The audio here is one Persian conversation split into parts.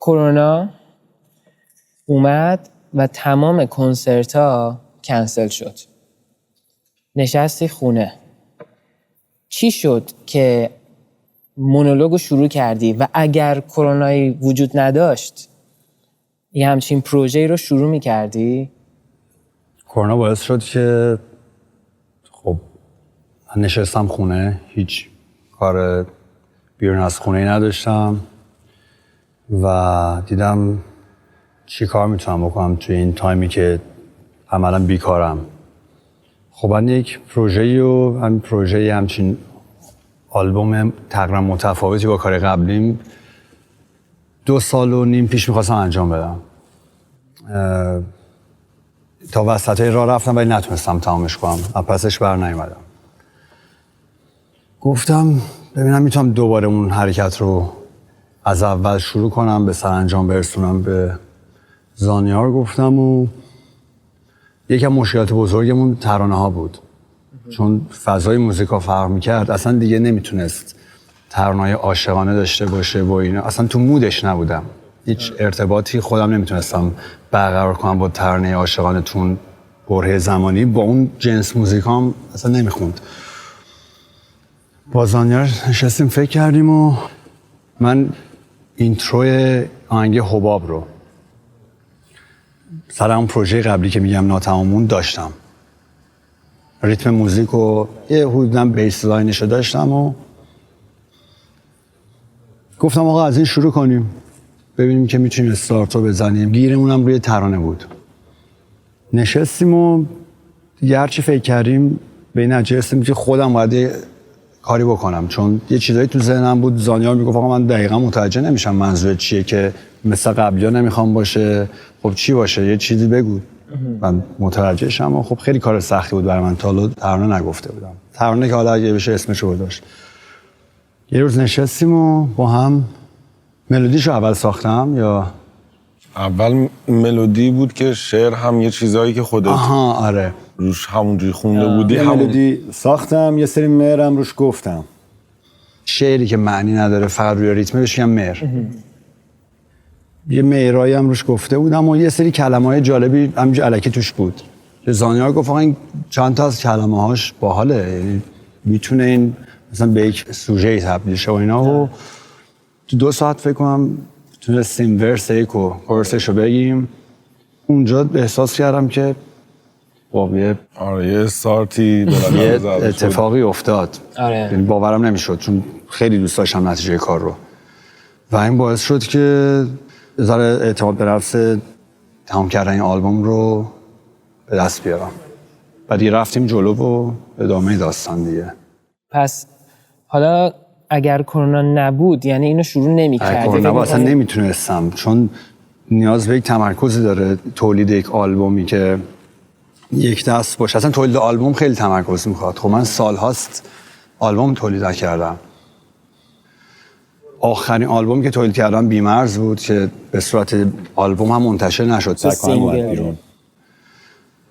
کرونا اومد و تمام کنسرت ها کنسل شد. نشستی خونه. چی شد که مونولوگو شروع کردی و اگر کرونایی وجود نداشت یه همچین پروژه‌ای رو شروع می‌کردی؟ کرونا باعث شد که خب من نشستم خونه، هیچ کار بیرون از خونه نداشتم و دیدم چی کار میتونم بکنم توی این تایمی که عملا بیکارم. خب من یک پروژه‌ای و همین پروژه همچین آلبوم تقریبا متفاوتی با کار قبلیم 2.5 سال پیش میخواستم انجام بدم. تا وسطای راه رفتم ولی نتونستم تمامش کنم و پسش بر نیومدم. گفتم ببینم میتونم دوباره اون حرکت رو از اول شروع کنم، به سرانجام برسونم. به زانیار گفتم و یکم مشکلات بزرگمون ترانه ها بود، چون فضای موزیکا فرق میکرد. اصلا دیگه نمیتونست ترانه‌های عاشقانه داشته باشه و اینا، اصلا تو مودش نبودم. هیچ ارتباطی خودم نمیتونستم برقرار کنم با ترانه عاشقانه تون بره زمانی، با اون جنس موزیکام اصلا نمیخوند. با زانیار نشستیم فکر کردیم و من اینتروی آهنگ حباب رو سر اون پروژه قبلی که میگم ناتمامون داشتم. ریتم موزیک و یه حدوداً بیس لاینش رو داشتم و گفتم آقا از این شروع کنیم ببینیم که میتونیم استارتو بزنیم. گیرمون هم روی ترانه بود. نشستیم و دیگه هرچی فکر کردیم به این نتیجه رسیدیم که خودم باید کاری بکنم، چون یه چیزایی تو ذهنم بود. زانیار میگفت آقا من دقیقاً متوجه نمیشم منظور چیه، که مثل قبلی‌ها نمیخوام باشه. خب چی باشه؟ یه چیزی بگو من متوجه شم. و خب خیلی کار سختی بود برای من، تا حالا ترانه نگفته بودم. ترانه که حالا اگه بشه اسمش رو گذاشت. یه روز نشستیم و با هم ملودیشو اول ساختم. یا اول ملودی بود که شعر هم یه چیزایی که خودت آره روش همونجوری خونده بودی. یه ملودی ساختم، یه سری مهرم روش گفتم. شعری که معنی نداره فقط روی ریتمه بهش میگم مهر. یه مهرایی هم روش گفته بودم و یه سری کلمه‌های جالبی همینجوری الکی توش بود. زانیار گفت آقا این چند تا از کلمه‌هاش باحاله، یعنی میتونه این مثلا به یک سوژه تبدیل شه و اینا. و تو 2 ساعت فکر کنم تونستیم ورس یک و کورسشو بگیم. اونجا احساس کردم که یه استارتی یه اتفاقی افتاد. آره. باورم نمیشد، چون خیلی دوست داشتم نتیجه کار رو و این باعث شد که ذره اعتماد به نفس تمام کردن این آلبوم رو به دست بیارم. و دیگه رفتیم جلو و ادامه داستان دیگه. پس حالا اگر کرونا نبود یعنی اینو شروع نمی‌کردی؟ کرونا نبود اصلا نمیتونستم، چون نیاز به یک تمرکزی داره تولید یک آلبومی که یک دست باشه. اصلا تولید آلبوم خیلی تمرکز میخواد. خب من سالهاست آلبوم تولید نکردم. آخرین آلبومی که تولید کردم بی‌مرز بود که به صورت آلبوم هم منتشر نشد. سینگل.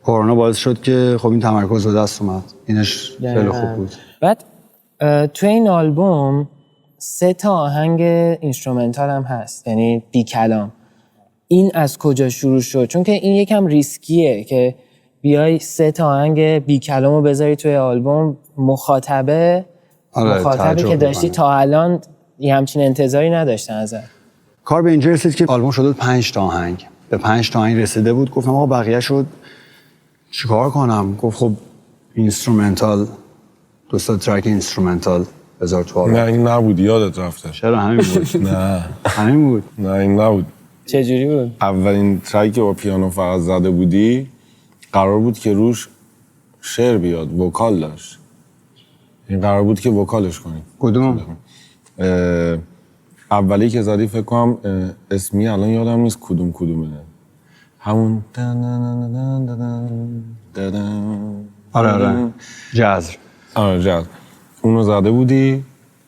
کرونا باعث شد که خب این تمرکز به دست اومد. اینش خیلی خوب بود. بعد تو این آلبوم 3 تا آهنگ اینسترومنتال هم هست، یعنی بی کلام. این از کجا شروع شد؟ چون که این یکم ریسکیه که بیای 3 تا آهنگ بی کلامو بذاری توی آلبوم. مخاطبی که داشتی تا الان یه همچین انتظاری نداشتن ازت. کار به اینجا رسید که آلبوم شد 5 تا آهنگ. به 5 تا آهنگ رسیده بود. گفتم آقا بقیه شد چیکار کنم؟ گفت خب اینسترومنتال 2 تا ترک اینسترومنتال بذار تو آلبوم. نه این نبود، یادت رفته. چرا همین بود؟ نه همین بود. نه این نبود. چجوری بود؟ اولین ترکی که با پیانو فقط زده بودی قرار بود که روش شعر بیاد، وکال داشت. این قرار بود که وکالش کنی. کدوم؟ اولی که زدی فکر کنم اسمی الان یادم نیست کدومه. همون آره جاز. آره جاز. اونو زده بودی.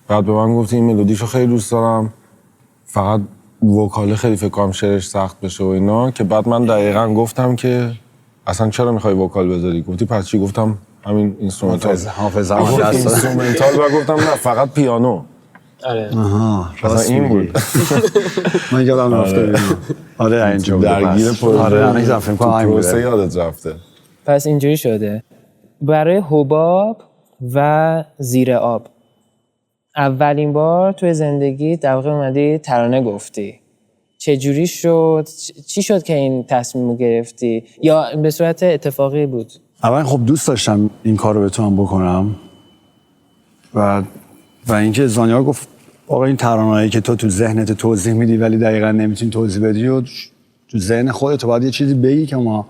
بعد به من گفتی این ملودیشو خیلی دوست دارم، فقط وکاله خیلی فکر کنم شعرش سخت بشه و اینا. که بعد من دقیقاً گفتم که اصلا چرا میخوای وکال بذاری؟ گفتی پس چی؟ گفتم همین اینسترومنتال. حافظه اینسترومنتال. و گفتم نه فقط پیانو. آره آها راست این میگی. بود. من یادم رفته ببینم. آره اینجا بود. درگیر پس. آره الان فکر کنم همین پروسه بوده. یادت رفته. پس اینجوری شده برای حباب و زیر آب اولین بار توی زندگی در واقع اومدی ترانه گفتی. چجوری شد؟ چی شد که این تصمیم رو گرفتی؟ یا به صورت اتفاقی بود؟ اول خب دوست داشتم این کار رو بتونم بکنم و اینکه زانیار گفت آقا این ترانه‌ای که تو ذهنت توضیح میدی ولی دقیقاً نمیتونی توضیح بدی و تو ذهن خودت باید یه چیزی بگی که ما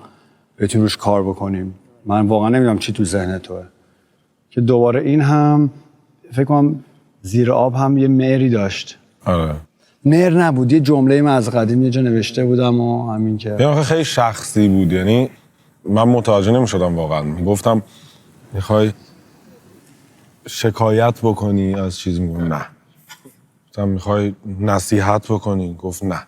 بتونیم روش کار بکنیم. من واقعا نمیدونم چی تو ذهن توه. که دوباره این هم فکر کنم زیر آب هم یه مهری داشت. آره. مهر نبود، یه جمله من از قدیم یه جا نوشته بودم و همین که یعنی خیلی شخصی بود، یعنی من متوجه نمی‌شدم واقعا. میگفتم میخوای شکایت بکنی از چیز، میگم نه. گفتم میخوای نصیحت بکنی، گفت نه.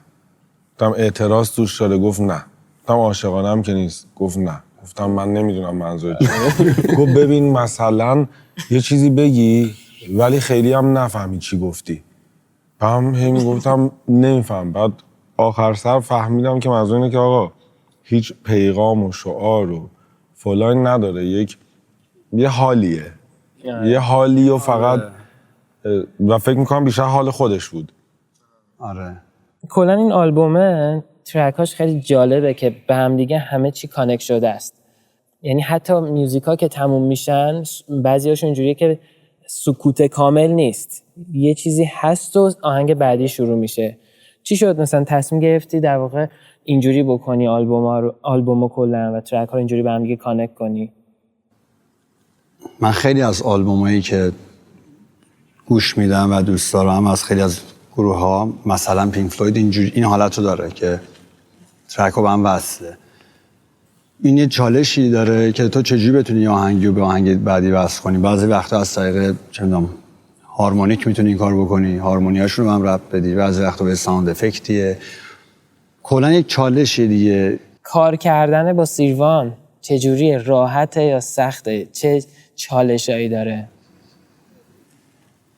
گفتم اعتراض توش داره، گفت نه. گفتم عاشقانه هم که نیست، گفت نه. گفتم من نمیدونم منظور چیه. گفت ببین مثلا یه چیزی بگی ولی خیلی هم نفهمی چی گفتی. هم میگفتم نمیفهم. بعد آخر سر فهمیدم که منظور اینه که آقا هیچ پیغام و شعار و فلان نداره، یه حالیه. یه حالی و فقط و فکر میکنم بیشتر حال خودش بود. آره. کلا این آلبومه ترکاش خیلی جالبه که به هم دیگه همه چی کانکت شده است. یعنی حتی میوزیکا که تموم میشن بعضیاشون اینجوریه که سکوت کامل نیست، یه چیزی هست و آهنگ بعدی شروع میشه. چی شد مثلا تصمیم گرفتی در واقع اینجوری بکنی آلبومو کلا و ترک ها رو اینجوری به هم دیگه کانکت کنی؟ من خیلی از آلبومایی که گوش میدم و دوست دارم از خیلی از گروه ها، مثلا پینک فلوید این حالت رو داره که ترک رو به هم وصله. این یه چالشی داره که تو چجوری بتونی آهنگی رو به آهنگ بعدی وصل کنی. بعضی وقتا از طریق چه می‌دونم هارمونیک میتونی این کار بکنی، هارمونیاشون رو هم رپ بدی، بعضی وقتا به ساوند افکتیه. کلا یک چالشی دیگه. کار کردن با سیروان چجوریه؟ راحته یا سخته؟ چه چالشایی داره؟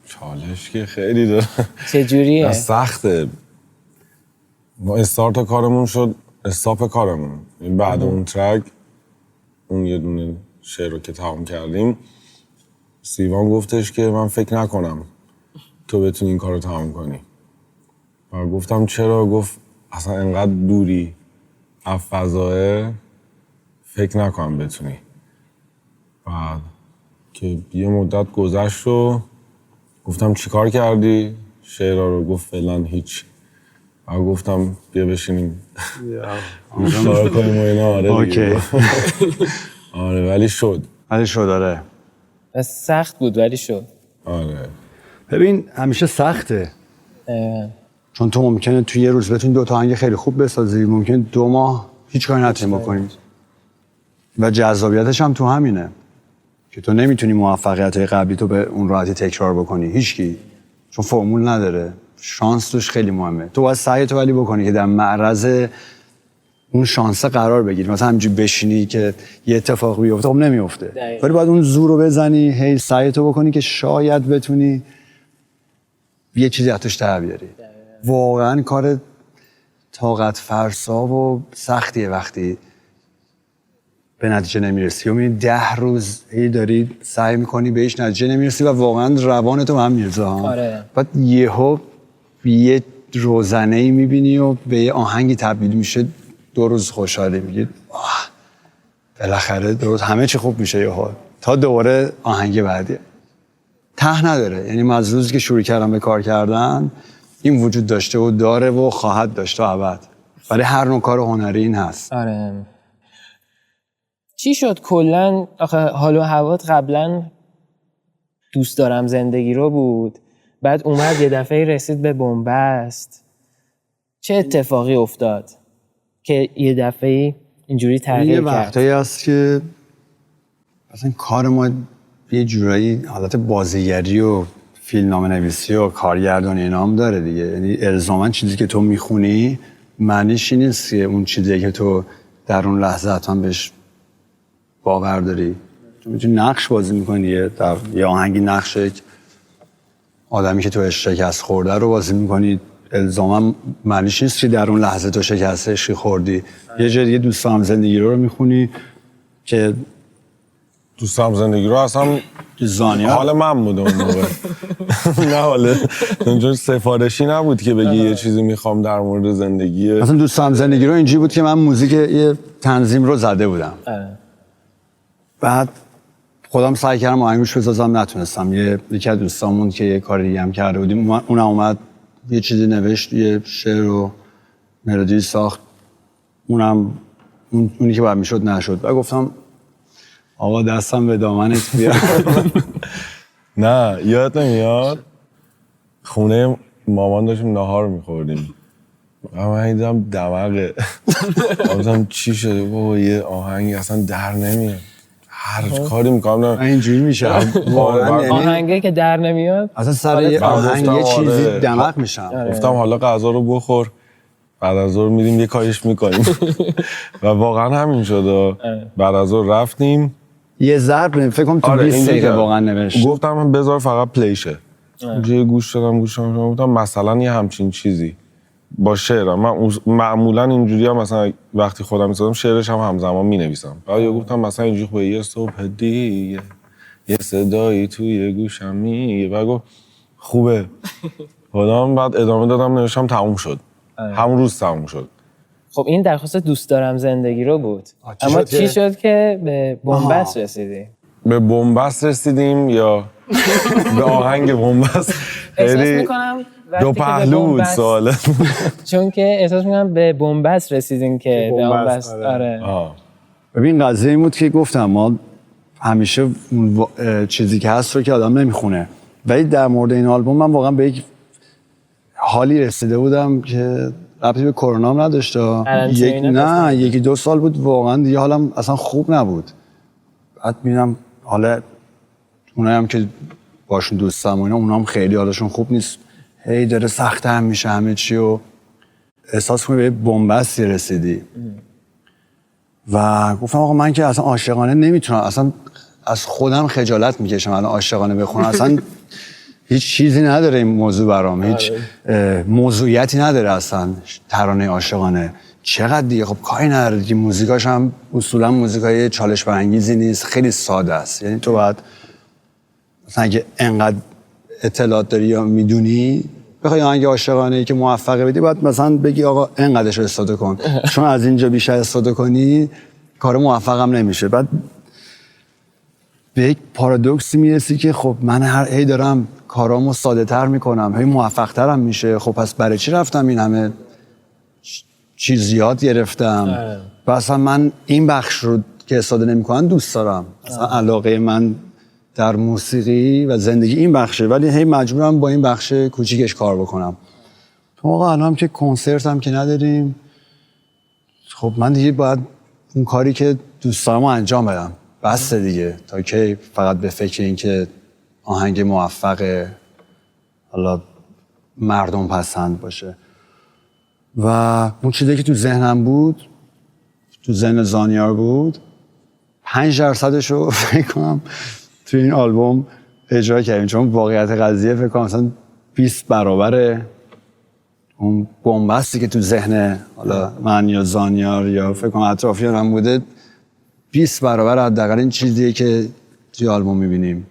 چالش که خیلی داره. چجوریه؟ سخته. ما استارت کارمون شد استاپ کارمون. بعد اون ترک، اون یه دونه شعر رو که تمام کردیم، سیوان گفتش که من فکر نکنم تو بتونی این کار رو تمام کنی. و گفتم چرا؟ گفت اصلا انقدر دوری از فضاه، فکر نکنم بتونی. بعد که یه مدت گذشت و گفتم چی کار کردی؟ شعرها رو گفت فعلا هیچ. و گفتم بیا بشینیم کار کنیم و اینا. آره دیگه. آره ولی شد. آره. سخت بود ولی شد. آره. ببین همیشه سخته. چون تو ممکنه توی یه روز بتونی 2 تا آهنگ خیلی خوب بسازی، ممکنه 2 ماه هیچ کاری نتونی بکنی. و جذابیتش هم تو همینه که تو نمیتونی موفقیت‌های قبلی تو به اون راحتی تکرار بکنی. هیچکی، چون فرمول نداره. شانس توش خیلی مهمه. تو باید سعی تو ولی بکنی که در معرض اون شانس قرار بگیری. مثلا همینجوری بشینی که یه اتفاق بیفته، خب نمیفته. ولی باید اون زور رو بزنی، هی سعی تو بکنی که شاید بتونی یه چیزی از توش در بیاری. واقعا کار طاقت فرسا و سختیه وقتی به نتیجه نمیرسی و میبینی 10 روز هی داری سعی میکنی به هیچ نتیجه نمیرسی و واقعا روانتو هم میرزه. آره. بعد یهو یه روزنه‌ای میبینی و به یه آهنگی تبدیل میشه، 2 روز خوشحالی میگی بالاخره 2 روز همه چی خوب میشه یهو، تا دوباره آهنگ بعدی. ته نداره. یعنی من از روزی که شروع کردم به کار کردن این وجود داشته و داره و خواهد داشت تا ابد. برای هر نوع کار هنری این هست. آره. چی شد کلا؟ آخه حال و هوات قبلا دوست دارم زندگی رو بود، بعد اومد یه دفعه رسید به بنبست. چه اتفاقی افتاد که یه دفعه اینجوری تغییر کرد؟ یه وقتایی هست که مثلا کار ما یه جورایی حالت بازیگری و فیلمنامه نویسی و کارگردانی اینا هم داره دیگه. یعنی الزاما چیزی که تو میخونی معنیش این نیست که اون چیزی که تو در اون لحظه حتما بهش باور داری. تو میتونی نقش بازی میکنی، در یه آهنگی نقش آدمی که تو شکست خورده رو بازی میکنی الزاما معنیش نیست که در اون لحظه تو شکست عشقی خوردی. یه جای دیگه دوست هم زندگی رو میخونی که دوست هم زندگی رو اصلا زانیار حال من بود اون موقع. نه حاله اونجور سفارشی نبود که بگی یه چیزی میخوام در مورد زندگی. مثلا دوست هم زندگی رو اینجوری بود که من موزیک یه تنظیم رو زده بودم. بعد خودم سعی کردم آهنگش بسازم نتونستم. یکی از دوستامون که یه کار دیگه هم کرده بودیم اونم اومد یه چیزی نوشت، یه شعر و ملودی ساخت. اونی که باید میشد نشد. و گفتم آقا دستم به دامنت بیار. نه یاد نمیاد خونه مامان داشتیم ناهار میخوردیم و من دیدم دماغه گفتم چی شده بابا یه آهنگی اصلا در نمیاد هر کاری میکنم اینجوری میشه آهنگی که در نمیاد اصلا سر یه آهنگ یه چیزی دماغ میشم. گفتم حالا غذا رو بخور بعد از ظهر میریم یه کاریش میکنیم. و واقعا همین شد. بعد از ظهر رفتیم یه ضرب فکر کنم تو 20 دقیقه واقعا نوشت. گفتم بذار فقط پلیشه. اونجا گوش دادم گفتم مثلا یه همچین چیزی با شعرم. من معمولا اینجوری هم مثلا وقتی خودم می‌سازم شعرش هم همزمان می‌نویسم. بعد گفتم مثلا اینجوری خوبه یه صبح دیگه یه صدایی توی گوشم میگه. بعد گفت خوبه. خودم بعد ادامه دادم نوشتم تموم شد. همون روز تموم شد. خب این درخواست دوست دارم زندگی رو بود. اما چی شد که به بنبست رسیدی؟ به بنبست رسیدیم یا به آهنگ بنبست؟ احساس میکنم دو پهلو بود سواله. چون که احساس میکنم به بنبست رسیدیم که به بنبست. آره. ببین قضیه این بود که گفتم ما همیشه چیزی که هست رو که آدم نمیخونه، ولی در مورد این آلبوم من واقعا به یک حالی رسیده بودم که ربطی به کرونا هم نداشت. یکی دو سال بود واقعا دیگه حالم اصلا خوب نبود. بعد میبینم حالا اونایی هم که باشون دوستم و اینا اونا هم خیلی حالشون خوب نیست، هی داره سخت‌تر میشه همه چی و احساس کنی به بنبستی رسیدی. و گفتم آقا من که اصلا عاشقانه نمیتونم، اصلا از خودم خجالت میکشم الان عاشقانه بخونم. اصلا هیچ چیزی نداره این موضوع برام، هیچ موضوعیتی نداره اصلا ترانه عاشقانه. چقدر دیگه خب کاری نداره دیگه. موزیکاش هم اصولا موزیکای چالش برانگیزی نیست، خیلی ساده است. یعنی تو باید مثلا اگه انقدر اطلاعات داری یا میدونی بخوای آهنگ عاشقانه ای که موفقه بدی باید مثلا بگی آقا انقدرش رو استفاده کن، چون از اینجا بیشتر استفاده کنی کار موفقم نمیشه. بعد به یک پارادوکسی میرسی که خب من هی دارم کارامو ساده تر میکنم، هی موفق ترم میشه. خب پس برای چی رفتم این همه چیز یاد گرفتم؟ و اصلا من این بخش رو که استفاده نمیکنن دوست دارم. اصلا علاقه من در موسیقی و زندگی این بخشه، ولی هی مجبورم با این بخش کوچیکش کار بکنم. تو آقا الان که کنسرت هم که نداریم، خب من دیگه باید اون کاری که دوست دارم انجام بدم. بس دیگه تا که فقط به فکر این که آهنگ موفق حالا مردم پسند باشه. و اون چیزی که تو ذهنم بود، تو ذهن زانیار بود، 5% رو فکر کنم تو این آلبوم اجرا کردیم، چون واقعیت قضیه فکر کنم مثلا 20 برابر اون بنبستی که تو ذهن حالا من یا زانیار یا فکر کنم اطرافیانم بوده 20 برابر حداقل این چیزیه که توی آلبوم می‌بینیم.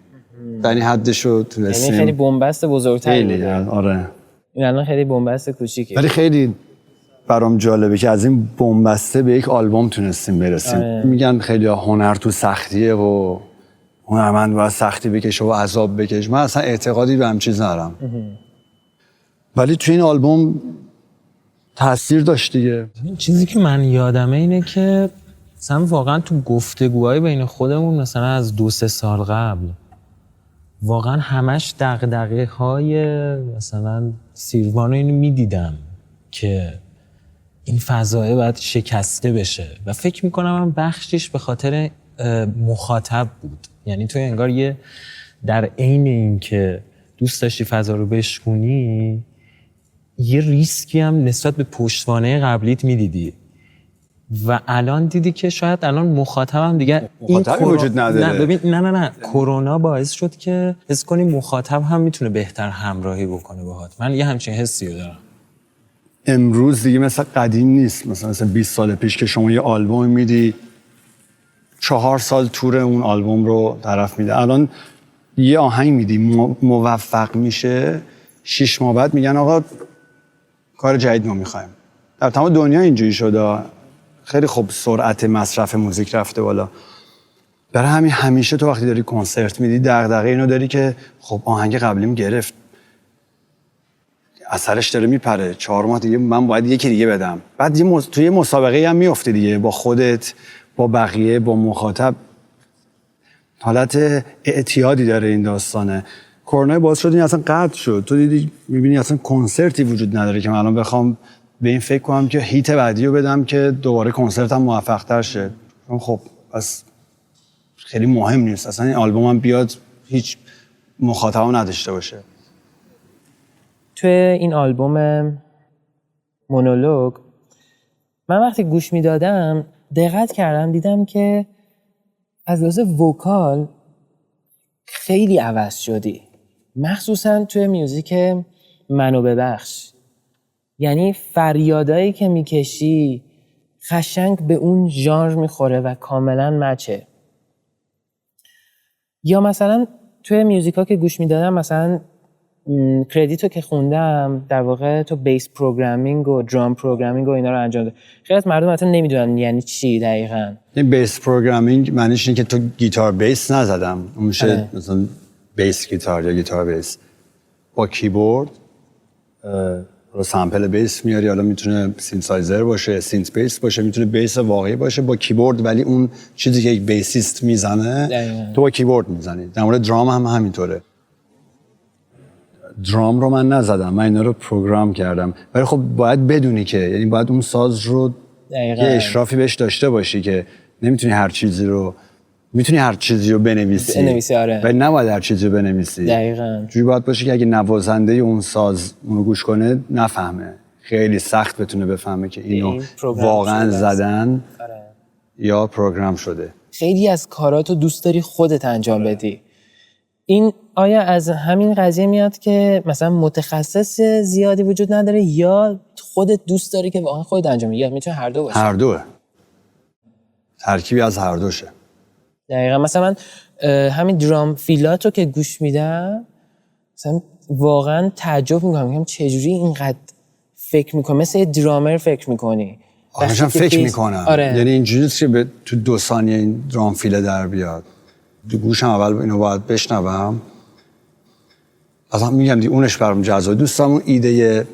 در این حدشو تونستیم. یعنی خیلی بنبست بزرگتری بوده. آره. این الان خیلی بنبست کوچیکه. ولی خیلی برام جالبه که از این بنبسته به یک آلبوم تونستیم برسیم. میگن خیلی هنر تو سختیه و هنرمند باید سختی بکشه و عذاب بکشه. من اصلا اعتقادی به هم چیز ندارم. ولی تو این آلبوم تاثیر داشت دیگه. این چیزی که من یادمه اینه که مثلا واقعا تو گفتگوهای بین خودمون مثلا از 2-3 سال قبل واقعا همش دغدغه‌های مثلا سیروان رو اینو میدیدم که این فضایه باید شکسته بشه و فکر میکنم هم بخشش به خاطر مخاطب بود. یعنی تو انگار یه در عین این که دوست داشتی فضا رو بشکونی یه ریسکی هم نسبت به پشتوانه قبلیت میدیدی. و الان دیدی که شاید الان مخاطبم دیگه مخاطبی وجود نداره. نه ببین نه کرونا باعث شد که حس کنی مخاطب هم میتونه بهتر همراهی بکنه باهات. من یه همچین حسی رو دارم. امروز دیگه مثل قدیم نیست، مثلا 20 سال پیش که شما یه آلبوم میدی 4 سال تور اون آلبوم رو طرف میده. الان یه آهنگ میدی موفق میشه 6 ماه بعد میگن آقا کار جدید ما میخوایم. در تمام دنیا اینجوری شده. خیلی خوب سرعت مصرف موزیک رفته بالا. برای همین همیشه تو وقتی داری کنسرت میدی دغدغه اینو داری که خب آهنگ قبلیم گرفت، اثرش داره میپره، 4 ماه دیگه من باید یکی دیگه بدم. بعد توی مسابقه هم میفته دیگه، با خودت، با بقیه، با مخاطب. حالت اعتیادی داره این داستانه. کرونا باعث شد این اصلا قطع شد. تو دیدی میبینی اصلا کنسرتی وجود نداره که من الان بخوام به این فکر کنم که هیت بعدی رو بدم که دوباره کنسرتم موفق‌تر شه. خب پس خیلی مهم نیست اصلا این آلبومم بیاد هیچ مخاطبی نداشته باشه. توی این آلبوم مونولوگ من وقتی گوش میدادم دقت کردم دیدم که از لحاظ وکال خیلی عوض شدی، مخصوصا توی میوزیک منو ببخش. یعنی فریادایی که میکشی قشنگ به اون ژانر میخوره و کاملا مچه. یا مثلا توی میوزیکا که گوش میدادم، مثلا کردیتو که خوندم در واقع تو بیس پروگرامینگ و درام پروگرامینگ و اینا رو انجام داد. خیلی از مردم مثلا نمیدونن یعنی چی دقیقاً. این بیس پروگرامینگ معنیش اینه که تو گیتار بیس نزدم، اون میشه مثلا بیس گیتار یا گیتار بیس با کیبورد رو سامپل بیس میاری. حالا میتونه سینتسایزر باشه، سینت بیس باشه، میتونه بیس واقعی باشه با کیبورد، ولی اون چیزی که یک بیسیست میزنه تو با کیبورد میزنی. در مورد درام هم همینطوره. درام رو من نزدم، من اینا رو پروگرام کردم، ولی خب باید بدونی که یعنی باید اون ساز رو یه اشرافی بهش داشته باشی که نمیتونی هر چیزی رو بنویسی آره. ولی نباید هر چیزی رو بنویسی. دقیقاً جوری باید باشه که اگه نوازنده اون ساز اونو گوش کنه نفهمه، خیلی سخت بتونه بفهمه که اینو واقعا زدن یا پروگرام شده. خیلی از کاراتو دوست داری خودت انجام بدی. این آیا از همین قضیه میاد که مثلا متخصص زیادی وجود نداره یا خودت دوست داری که واقعا خودت انجام بدی؟ یا میتونه هر دو باشه؟ هر دوه، ترکیبی از هر دوشه. دقیقا. مثلا من همین درام فیلاتو که گوش میدم مثلا واقعا تعجب میکنم چجوری اینقدر فکر میکنم، مثل یه درامر فکر میکنی. آخرشم فکر میکنم. آره. یعنی اینجوریست که تو 2 ثانیه این درام فیله در بیاد. تو گوشم اول اینو باید بشنوم. اصلا میگم اونش برام جذاب. دوستم اون ایده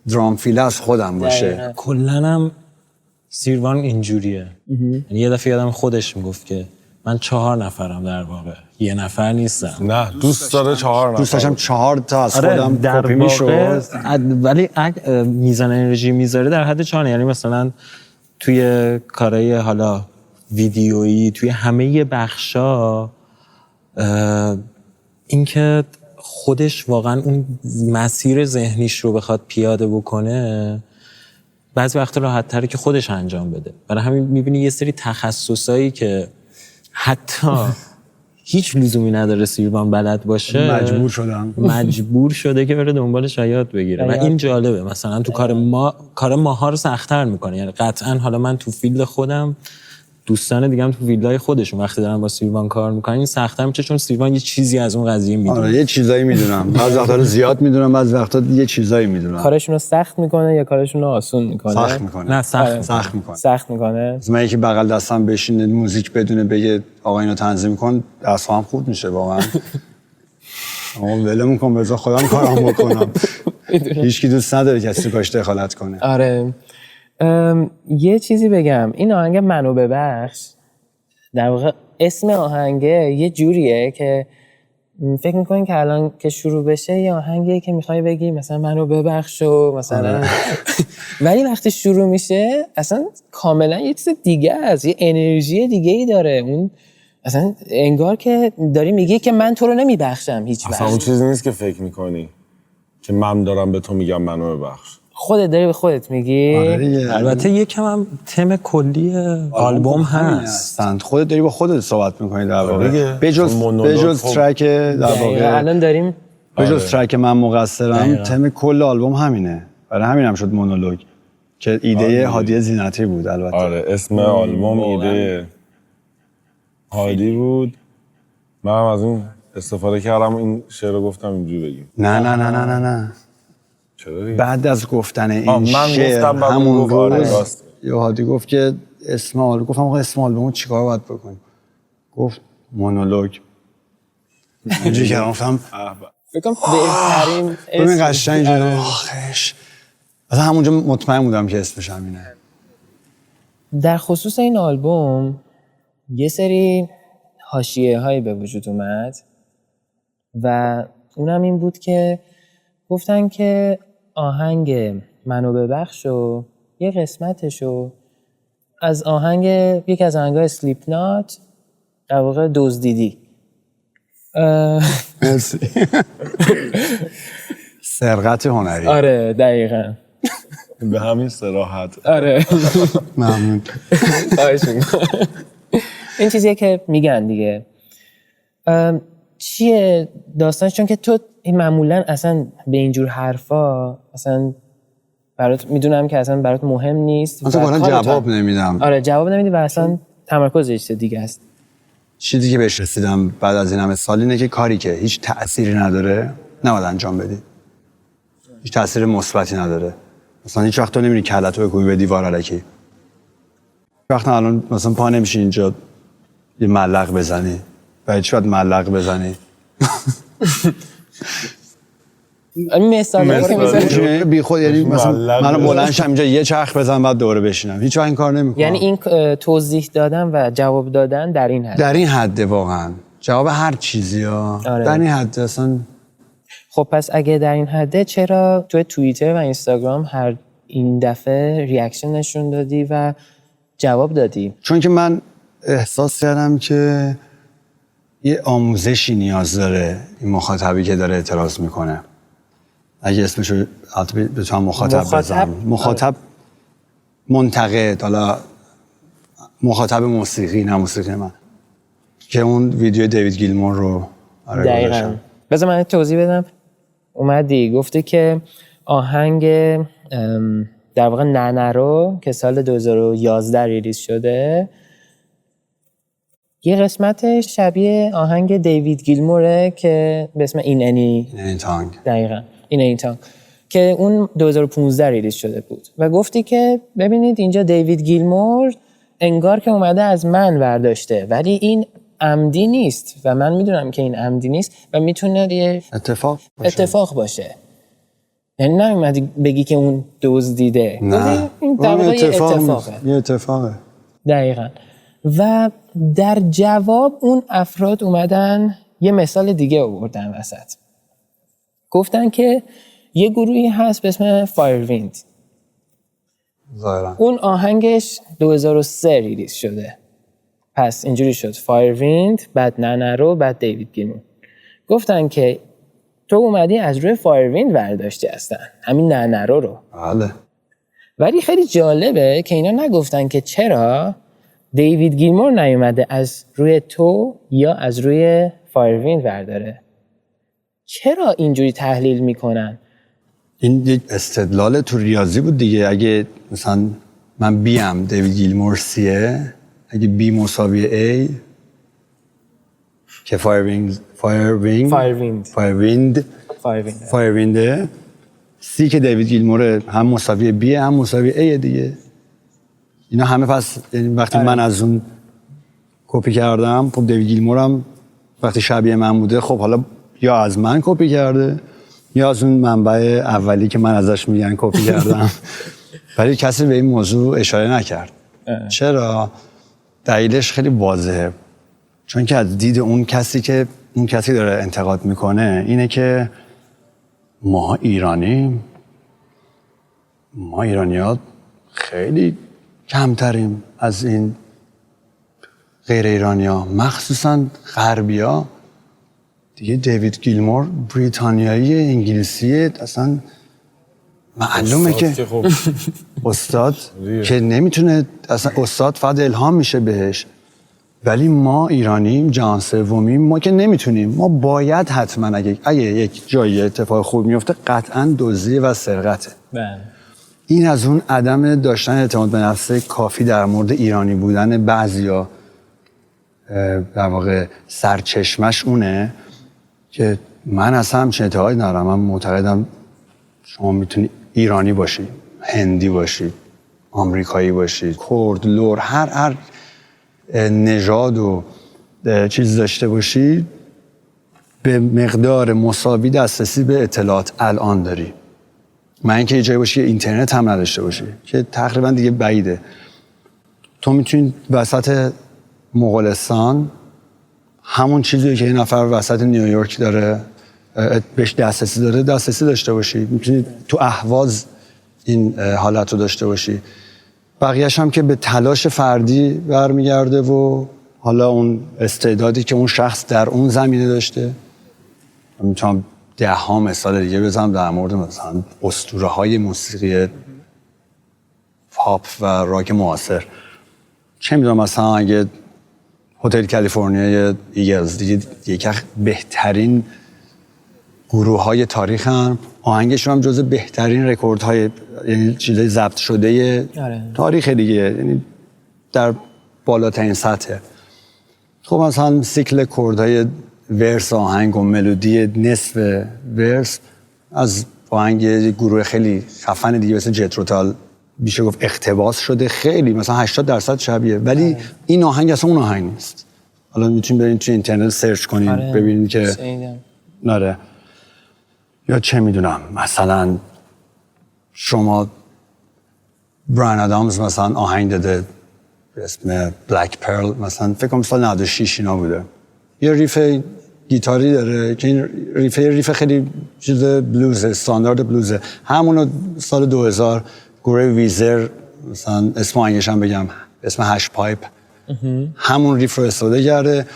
درام فیله از خودم باشه. کلن هم سیروان اینجوریه. یعنی یه دفعه یادم خودش میگفت که من 4 نفرم در واقع، یه نفر نیستم. نه دوست داره 4 نفر. دوست داشتم 4 تا از خودم کپی میشد. ولی میزان انرژی میذاره در حد 4. یعنی مثلا توی کارهای حالا ویدیویی، توی همه بخشا اینکه خودش واقعا اون مسیر ذهنیش رو بخواد پیاده بکنه بعضی وقتا راحت تره که خودش انجام بده. برای همین میبینی یه سری تخصصایی که حتی هیچ لزومی نداره سیروان بلد باشه مجبور شده که بره دنبالش یاد بگیره. و این جالبه. مثلا تو کار ماها رو سخت‌تر میکنه. یعنی قطعا حالا من تو فیلد خودم، دوستان دیگه هم تو فیلدهای خودشون وقتی دارن با سیروان کار میکنن این سخت‌تر میشه، چون سیروان یه چیزی از اون قضیه میدونه. آره یه چیزایی میدونم. بعضی وقتا رو زیاد میدونم، بعضی وقتا یه چیزایی میدونم. کارشون رو سخت میکنه یا کارشون رو آسون میکنه؟ سخت میکنه. نه سخت میکنه. من یکی بغل دستم بشینه موزیک بدونه بگه آقا اینو تنظیم کن، دستام خورد میشه واقعا. آقا ولمون کن بذار خودم کارم بکنم. هیچکی دوست نداره کسی کاش دخالت کنه. آره. یه چیزی بگم، این آهنگ منو ببخش در واقع اسم آهنگه یه جوریه که فکر میکنین که الان که شروع بشه یه آهنگیه که میخوای بگی مثلا منو ببخش و مثلا ولی وقتی شروع میشه اصلا کاملا یه چیز دیگه است، یه انرژی دیگه ای داره. اون اصلا انگار که داری میگی که من تو رو نمیبخشم هیچ وقت. اصلا اون چیزی نیست که فکر میکنی که من دارم به تو میگم منو ببخش. خودت داری به خودت میگی؟ آره دیگه. البته یکم هم تم کلی آلبوم هست. خودت داری با خودت صحبت میکنی در دیگه. واقع. بجز ترک در دقیقاً. واقع الان داریم بجز ترک من مقصرم، دقیقاً. تم کل آلبوم همینه. برای همین هم شد مونولوگ که ایده هادی زینتی بود. البته آره اسم آلبوم ایده هادی بود. من هم از این استفاده کردم این شعر رو گفتم اینجوری بگیم. نه چرا دیگه؟ بعد از گفتن این من شعر گفتم بعد همون گفت آره روز راست. یا هادی گفت که اسم آلبوم، گفتم آقا اسم آلبومو چیکار باید بکنیم؟ گفت مونولوگ. اینجوری که گفتم فکر کنم بهترین ببین اسم. قشنگ آخش اصلا همونجا مطمئن بودم که اسمش همینه. در خصوص این آلبوم یه سری حاشیه هایی به وجود اومد و اونم این بود که گفتن که آهنگ منو ببخشو یه قسمتشو از آهنگ یکی از آهنگای اسلیپ نات در واقع دزدیدی. مرسی. سرقت هنری. آره دقیقاً. به همین صراحت. آره ممنون. خواهش می‌کنم. این چیزیه که میگن دیگه. چیه داستانش؟ چون که تو معمولا اصلا به اینجور حرفا اصلا برات میدونم که اصلا برات مهم نیست. اصلا واقعا جواب نمیدم. آره جواب نمیدی و اصلا تمرکز یه چیز دیگه است. چیزی که بهش رسیدم بعد از این همه سال اینه که کاری که هیچ تأثیری نداره نباید انجام بدی. هیچ تأثیر مثبتی نداره. مثلا هیچ وقت تو نمیری کلتو بکوبی به دیوار الکی. وقتی الان مثلا پا نمیشی اینجا یه ملق بزنی و هیچ وقت ملق بزنی. این مثاله که میزنی بی خود یعنی مثلا منو بلند شم اینجا یه چرخ بزنم بعد دوره بشینم. هیچ وقت این کار نمیکنم. یعنی این توضیح دادن و جواب دادن در این حد. در این حده واقعا. جواب هر چیزی ها. آره. در این حد اصلا. خب پس اگه در این حده چرا توی توییتر و اینستاگرام هر این دفعه ریاکشن نشون دادی و جواب دادی؟ چون که من احساس کردم که یه آموزشی نیاز داره این مخاطبی که داره اعتراض میکنه. اگه اسمشو بتونم مخاطب بزنم. مخاطب منتقد، حالا مخاطب موسیقی، نه موسیقی من، که اون ویدیو دیوید گیلمور رو دقیقاً. بذار من توضیح بدم. اومدی گفتی که آهنگ در واقع نه رو که سال 2011 ریلیز شده یه قسمت شبیه آهنگ دیوید گیلموره که به اسم این انی تانگ. دقیقاً این انی تانگ که اون 2015 ریلیز شده بود و گفتی که ببینید اینجا دیوید گیلمور انگار که اومده از من برداشته ولی این عمدی نیست و من میدونم که این عمدی نیست و میتونه یه اتفاق باشه. یعنی نمیدونی بگی که اون دزدیده. نه این در واقع یه اتفاقه. دقیقاً. و در جواب اون افراد اومدن یه مثال دیگه آوردن وسط. گفتن که یه گروهی هست به اسم فایرویند. ظاهرا اون آهنگش 2003 ریلیز شده. پس اینجوری شد فایرویند، بعد ننرو، بعد دیوید گیلمور. گفتن که تو اومدی از روی فایرویند برداشتی هستن همین ننرو رو. بله. ولی خیلی جالبه که اینا نگفتن که چرا دیوید گیلمور نیومده از روی تو یا از روی فایرویند برداره. چرا اینجوری تحلیل میکنن؟ این یک استدلال تو ریاضی بود دیگه. اگه مثلا من بیم دیوید گیلمور سیه، اگه بی مساوی ای که فایروینده، سی که دیوید گیلموره هم مساوی بیه هم مساوی ایه دیگه. اینا همه پس یعنی وقتی من از اون کپی کردم، خب دیوید گیلمورم وقتی شبیه من بوده، خب حالا یا از من کپی کرده یا از اون منبع اولی که من ازش میگن کپی کردم. ولی کسی به این موضوع اشاره نکرد. چرا؟ دلیلش خیلی واضحه. چون که از دید اون کسی که داره انتقاد میکنه اینه که ما ایرانی‌ها خیلی کمتریم از این غیر ایرانی‌ها، مخصوصا غربی‌ها. دیگه دیوید گیلمور بریتانیایی، انگلیسی، اصلا معلومه که خب استاد که نمیتونه اصلا، استاد فقط الهام میشه بهش، ولی ما ایرانیم، جهان سومیم، ما که نمیتونیم. ما باید حتما اگه یک جایی اتفاق خوب میفته قطعا دزدی و سرقته. این از اون عدم داشتن اعتماد به نفس کافی در مورد ایرانی بودن بعضیا در واقع سرچشمش اونه که من اصلا همچین اعتقادی ندارم. من معتقدم شما میتونی ایرانی باشی، هندی باشی، آمریکایی باشی، کرد، لور، هر نژاد و چیز داشته باشی، به مقدار مساوی دسترسی به اطلاعات الان داری. من اینکه یه جایی باشی که اینترنت هم نداشته باشی که تقریبا دیگه بعیده، تو میتونی وسط مغولستان همون چیزی که این نفر وسط نیویورک داره بهش دسترسی داشته باشی. میتونی تو اهواز این حالت رو داشته باشی. بقیه‌اش هم که به تلاش فردی برمیگرده و حالا اون استعدادی که اون شخص در اون زمینه داشته. میتونم 10 مثال دیگه بزنم در مورد مثلا اسطوره‌های موسیقی پاپ و راک معاصر. چه میدونم مثلا اگه هتل کالیفرنیا ایگلز دیگه یکی بهترین گروه‌های تاریخ هم، آهنگشون هم جزو بهترین رکوردهای، یعنی چیزای ضبط شده تاریخ دیگه، یعنی در بالاترین سطح. خب مثلا سیکل کردهای ورس آهنگ و ملودی نصف ورس از آهنگ گروه خیلی خفن دیگه مثل جتروتال میشه گفت اقتباس شده، خیلی مثلا 80% شبیه، ولی این آهنگ اصلا اون آهنگ نیست. حالا میتونید برید تو اینترنت سرچ کنید ببینید که ناره. یا چه میدونم مثلا شما براین آدامز مثلا آهنگ داده به اسم بلک پرل، مثلا فکر کنم سال 96 اینا بوده، یه ریف گیتاری داره که این ریف خیلی چیز بلوز، استاندارد بلوزه. همونو سال 2000 گروه ویزر مثلا اسم آهنگش هم بگم، اسم هش پایپ، همون ریف رو استفاده کرده.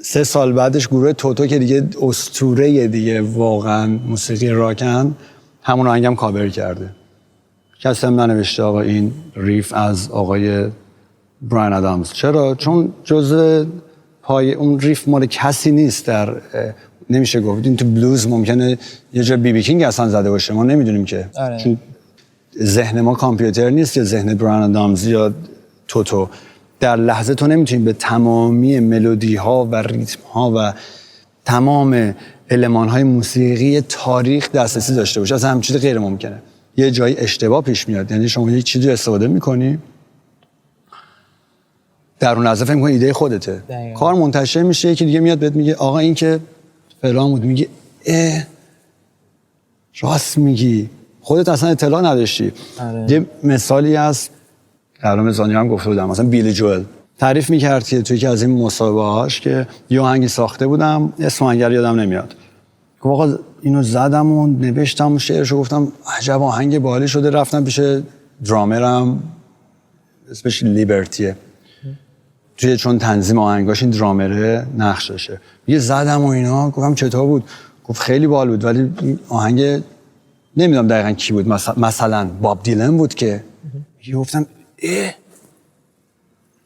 3 سال بعدش گروه توتو که دیگه اسطوره دیگه واقعا موسیقی راکن، همون آهنگ هم کاور کرده. کسی هم ننوشته آقا این ریف از آقای براین آدامز. چرا؟ چون جزء پای اون ریف مال کسی نیست. در نمیشه گفت این تو بلوز ممکنه یه جا بی بی کینگ اصلا زده باشه، ما نمیدونیم که. چون ذهن ما کامپیوتر نیست که ذهن براین آدامز یا توتو. در لحظه تو نمیتونی به تمامی ملودی ها و ریتم ها و تمام المان های موسیقی تاریخ دسترسی داشته باشی. اصلا همین چیز غیر ممکنه. یه جایی اشتباه پیش میاد، یعنی شما یک چیزی استفاده میکنی در اون لحظه فکر می‌کنی ایده خودته، کار منتشر میشه، یکی دیگه میاد بهت میگه آقا این که فلان بود، میگه راست میگی، خودت اصلا اطلاع نداشتی. یه مثالی از قرام زانیار هم گفته بودم، مثلا بیلی جوئل تعریف میکرد که توی که از این مصاحبه‌هاش که یه آهنگی ساخته بودم، اسم آهنگر یادم نمیاد، گفت آقا اینو زدم و نوشتم و شعرشو گفتم عجب آهنگ باحالی شده، رفتم پیش درامرم اسمش لیبرتیه، توی چون تنظیم آهنگاش این درامره نقش داشته، یه زدم و اینا، گفتم چطور بود؟ گفت خیلی باحال بود، ولی آهنگ نمیدونم دقیقاً کی بود، مثلا باب دیلن بود که گفتم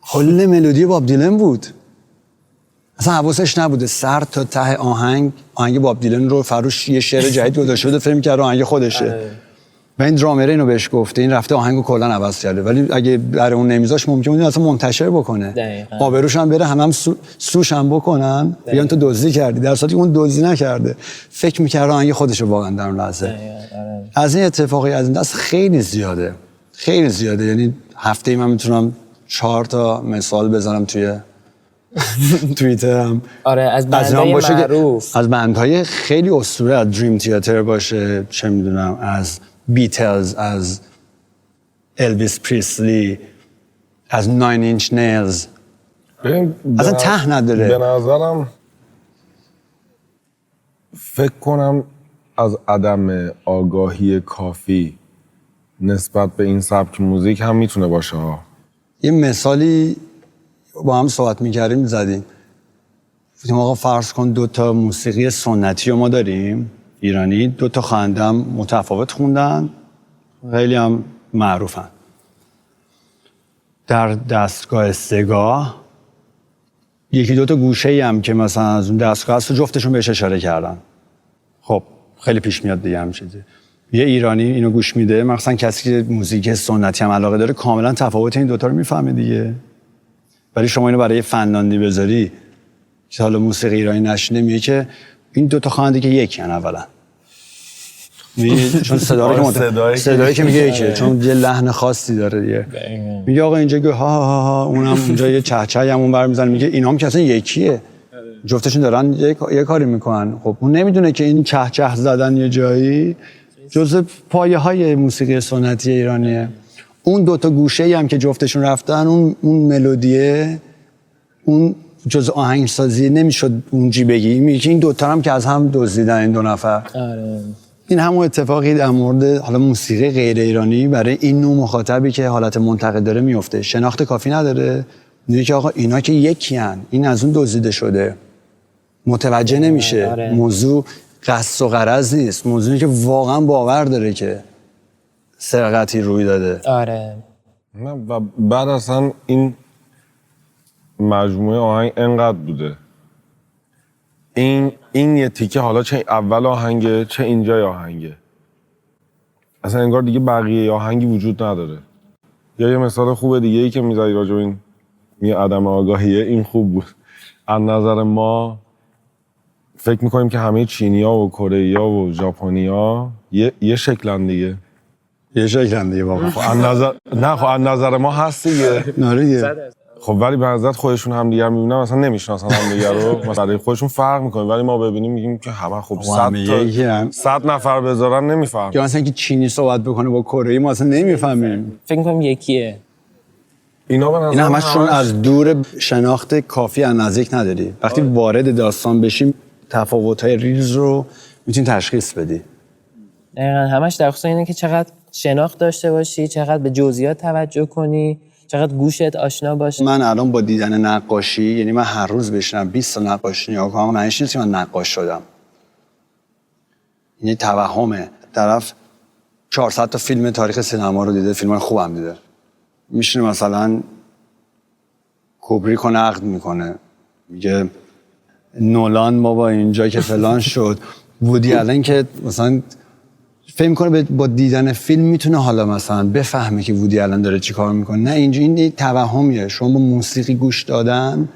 کل ملودی باب دیلن بود، اصلا حواسش نبوده، سر تا ته آهنگ باب دیلن رو فروش یه شعر جدید گذاشته بوده، فکر می‌کرد آهنگ خودشه. و این درامره اینو بهش گفته، این رفته آهنگو کلا عوض کرده، ولی اگه برای اون نمیذاش ممکن بود اصلا منتشر بکنه، آبروش هم بره، هم سوش هم بکنن، بگن تو دزدی کردی، در صورتی اون دزدی نکرده، فکر می‌کرد آهنگ خودشه واقعا در اون لحظه. از این اتفاقی از این دست خیلی زیاده، خیلی زیاده، یعنی هفته‌ای من میتونم 4 تا مثال بزنم توی توییترم. آره از بندهای معروف، از بندهای خیلی اسطوره، از دریم تیاتر باشه، چه میدونم از بیتلز، از الویس پریسلی، از 9 اینچ نیلز، اصلا ته نداره. به نظرم فکر کنم از عدم آگاهی کافی نسبت به این سبک موزیک هم میتونه باشه. یه مثالی با هم صحبت میکردیم زدیم، گفتیم آقا فرض کن 2 تا موسیقی سنتی رو ما داریم ایرانی، 2 تا خواننده هم متفاوت خوندن، خیلی هم معروفن. در دستگاه سگاه یکی دوتا گوشه‌ای هم که مثلا از اون دستگاه هست و جفتشون بهش اشاره کردن. خب خیلی پیش میاد دیگه هم چیزی. یه ایرانی اینو گوش میده، مثلا کسی که موزیک سنتی هم علاقه داره کاملا تفاوت این دوتا رو میفهمه دیگه. ولی شما اینو برای فنلاندی بذاری که حالا موسیقی ایرانی نشینه، میگه که این دوتا خواننده که یکی ان اولا. چون صدایی که میگه یکیه، چون یه لحن خاصی داره دیگه. میگه آقا اینجا گه ها ها ها، اونم اونجا یه چهچه‌ای هم اون بر میزنه، میگه اینام که اصلا یکیه، جفتشون دارن یه کاری میکنن. خب اون نمیدونه که این چهچه زدن یه جایی جزء پایه‌های موسیقی سنتی ایرانیه. اون دوتا گوشه‌ای هم که جفتشون رفتن، اون ملودیه، اون جزء آهنگسازی نمیشد اونجی بگی. میگه این دوتا هم که از هم دزدیدن این دو نفر. آره. این همون اتفاقی در مورد حالا موسیقی غیر ایرانی برای این نوع مخاطبی که حالت منتقد داره میفته. شناخت کافی نداره، میگه که آقا اینا که یکی ان، این از اون دزدیده شده. متوجه نمیشه. آره. موضوع قصد و غرض نیست، موضوعی که واقعا باور داره که سرقتی روی داده. آره. و بعد اصلا این مجموعه آهنگ انقدر بوده، این یه تیکه، حالا چه اول آهنگه چه اینجای آهنگه، اصلا انگار دیگه بقیه آهنگی وجود نداره. یا یه مثال خوبه دیگه ای که میذاری راجع به این عدم آگاهیه، این خوب بود. از نظر ما فکر میکنیم که همه چینی‌ها و کره‌ای‌ها و ژاپنی‌ها یه شکلن دیگه. یه شکلن دیگه واقعا. خب از نظر ما هست دیگه. خب ولی به نظر خودشون هم دیگه میبینن مثلا نمیشناسن هم دیگه رو، مثلا خودشون فرق میکنه، ولی ما ببینیم میگیم که همه خب 100 نفر بذارن نمیفهم. که مثلا که چینی صحبت بکنه با کره ما اصلا نمیفهمیم. فکر می‌کنم یکیه. اینا به نظر همشون از دور شناخت کافی از نزدیک نداری. وقتی وارد داستان بشیم تفاوت‌های ریز رو میتونی تشخیص بدی. دقیقاً همش در خصوص اینه که چقدر شناخت داشته باشی، چقدر به جزئیات توجه کنی، چقدر گوشت آشنا باشه. من الان با دیدن نقاشی، یعنی من هر روز بشینم 20 تا نقاشی نگاه کنم، معنیش نیست که من نقاش شدم. یعنی توهمه. طرف 400 تا فیلم تاریخ سینما رو دیده، فیلم‌های خوبم دیده. میشینه مثلا کوبریک رو نقد میکنه، میگه نولان بابا اینجا که فلان شد. وودی آلن که مثلا فکر کنه با دیدن فیلم میتونه حالا مثلا بفهمه که وودی آلن داره چی کار میکنه. نه، اینجا این توهمیه. شما با موسیقی گوش دادن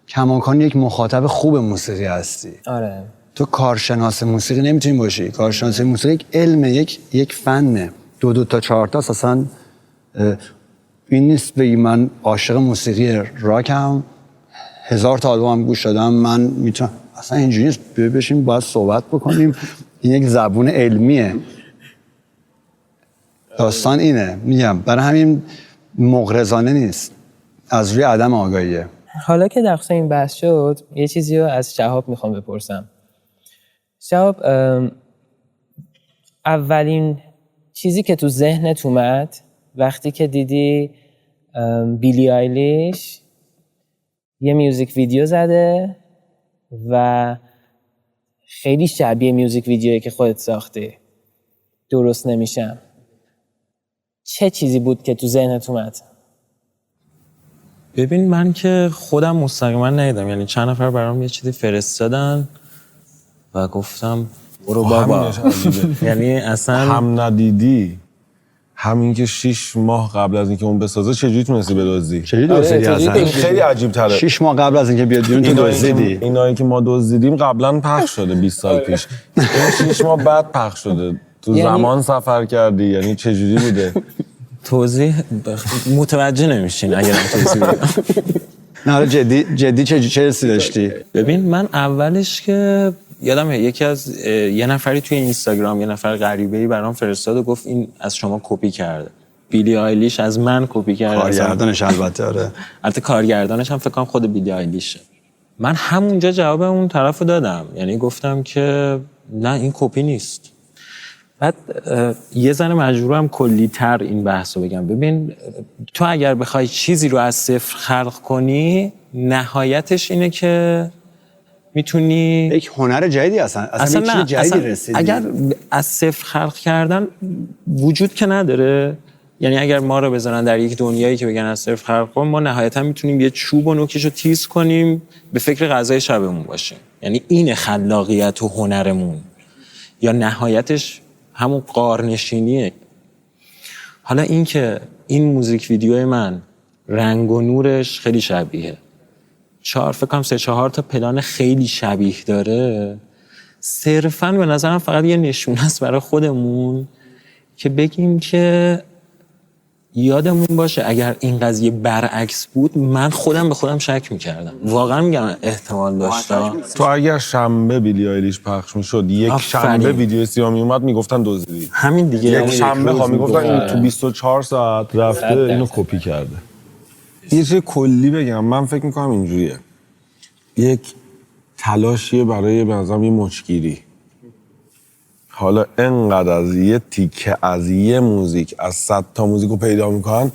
کماکان یک مخاطب خوب موسیقی هستی. آره. تو کارشناس موسیقی نمیتونی باشی. کارشناس موسیقی یک علمه، یک فنه. 2 تا 4 تا اصلا این نیست بگی من عاشق موسیقی راکم، 1000 تا آلبوم گوش دادم، من میتونم. اصلا اینجوری نیست. بشیم باید صحبت بکنیم. این یک زبون علمیه. داستان اینه. میگم برای همین مغرضانه نیست، از روی عدم آگاهیه. حالا که در خصوص این بحث شد، یه چیزی رو از شهاب میخوام بپرسم. شهاب، اولین چیزی که تو ذهنت اومد وقتی که دیدی بیلی آیلیش یه میوزیک ویدیو زده و خیلی شبیه میوزیک ویدیویی که خودت ساختی، درست نمیشم، چه چیزی بود که تو ذهنت اومد؟ ببین من که خودم مستقیما ندیدم، یعنی چند نفر برام یه چیزی فرستادن و گفتم برو بابا. یعنی اصلا هم ندیدی، همین که 6 ماه قبل از اینکه اون بسازه چجوری تونستی بدزدی؟ چجوری دزدیدی اصلا؟ خیلی عجیب تره. 6 ماه قبل از اینکه بیاد بیرون تو دزدیدی. اینایی که ما دزدیدیم قبلا پخش شده 20 سال پیش. این 6 ماه بعد پخش شده. تو زمان سفر کردی، یعنی چجوری بوده؟ توضیح متوجه نمیشین اگر توضیح بدم. نه جدی چه حسی داشتی؟ ببین من اولش که یادمه یکی از یه نفری توی اینستاگرام، یه نفر غریبه‌ای برام فرستاد و گفت این از شما کپی کرده. بیلی آیلیش از من کپی کرده. کارگردانش البته. آره. البته کارگردانش هم فکر کنم خود بیلی آیلیشه. من همونجا جواب اون طرفو دادم، یعنی گفتم که نه این کپی نیست. بعد یه ذره مجبورم کلی‌تر این بحثو بگم. ببین تو اگر بخوای چیزی رو از صفر خلق کنی، نهایتش اینه که میتونی یک هنر جدیدی اصلا یک چیز جدیدی رسیدی. اگر از صفر خلق کردن وجود که نداره، یعنی اگر ما رو بذارن در یک دنیایی که بگن از صفر خلق کن، ما نهایتا میتونیم یه چوب و نوکش رو تیز کنیم به فکر غذای شبمون باشیم. یعنی این خلاقیت و هنرمون، یا نهایتش همون غارنشینیه. حالا این که این موزیک ویدیو من رنگ و نورش خیلی شبیه، فکر کنم 3-4 تا پلان خیلی شبیه داره، صرفاً به نظرم فقط یه نشونه است برای خودمون که بگیم که یادمون باشه اگر این قضیه برعکس بود، من خودم به خودم شک میکردم. واقعا میگم احتمال داشتم. تو اگر شنبه بیلی آیلیش پخش میشد، یک شنبه ویدیو سیاه میومد میگفتن دزدید. همین دیگه. یک شنبه ها میگفتن این تو 24 ساعت رفته اینو کپی کرده. یه چیز کلی بگم، من فکر میکنم اینجوریه، یک تلاشیه برای به نظرم یه مچگیری. حالا انقدر از یه تیکه از یه موزیک از 100 تا موزیک رو پیدا میکنن،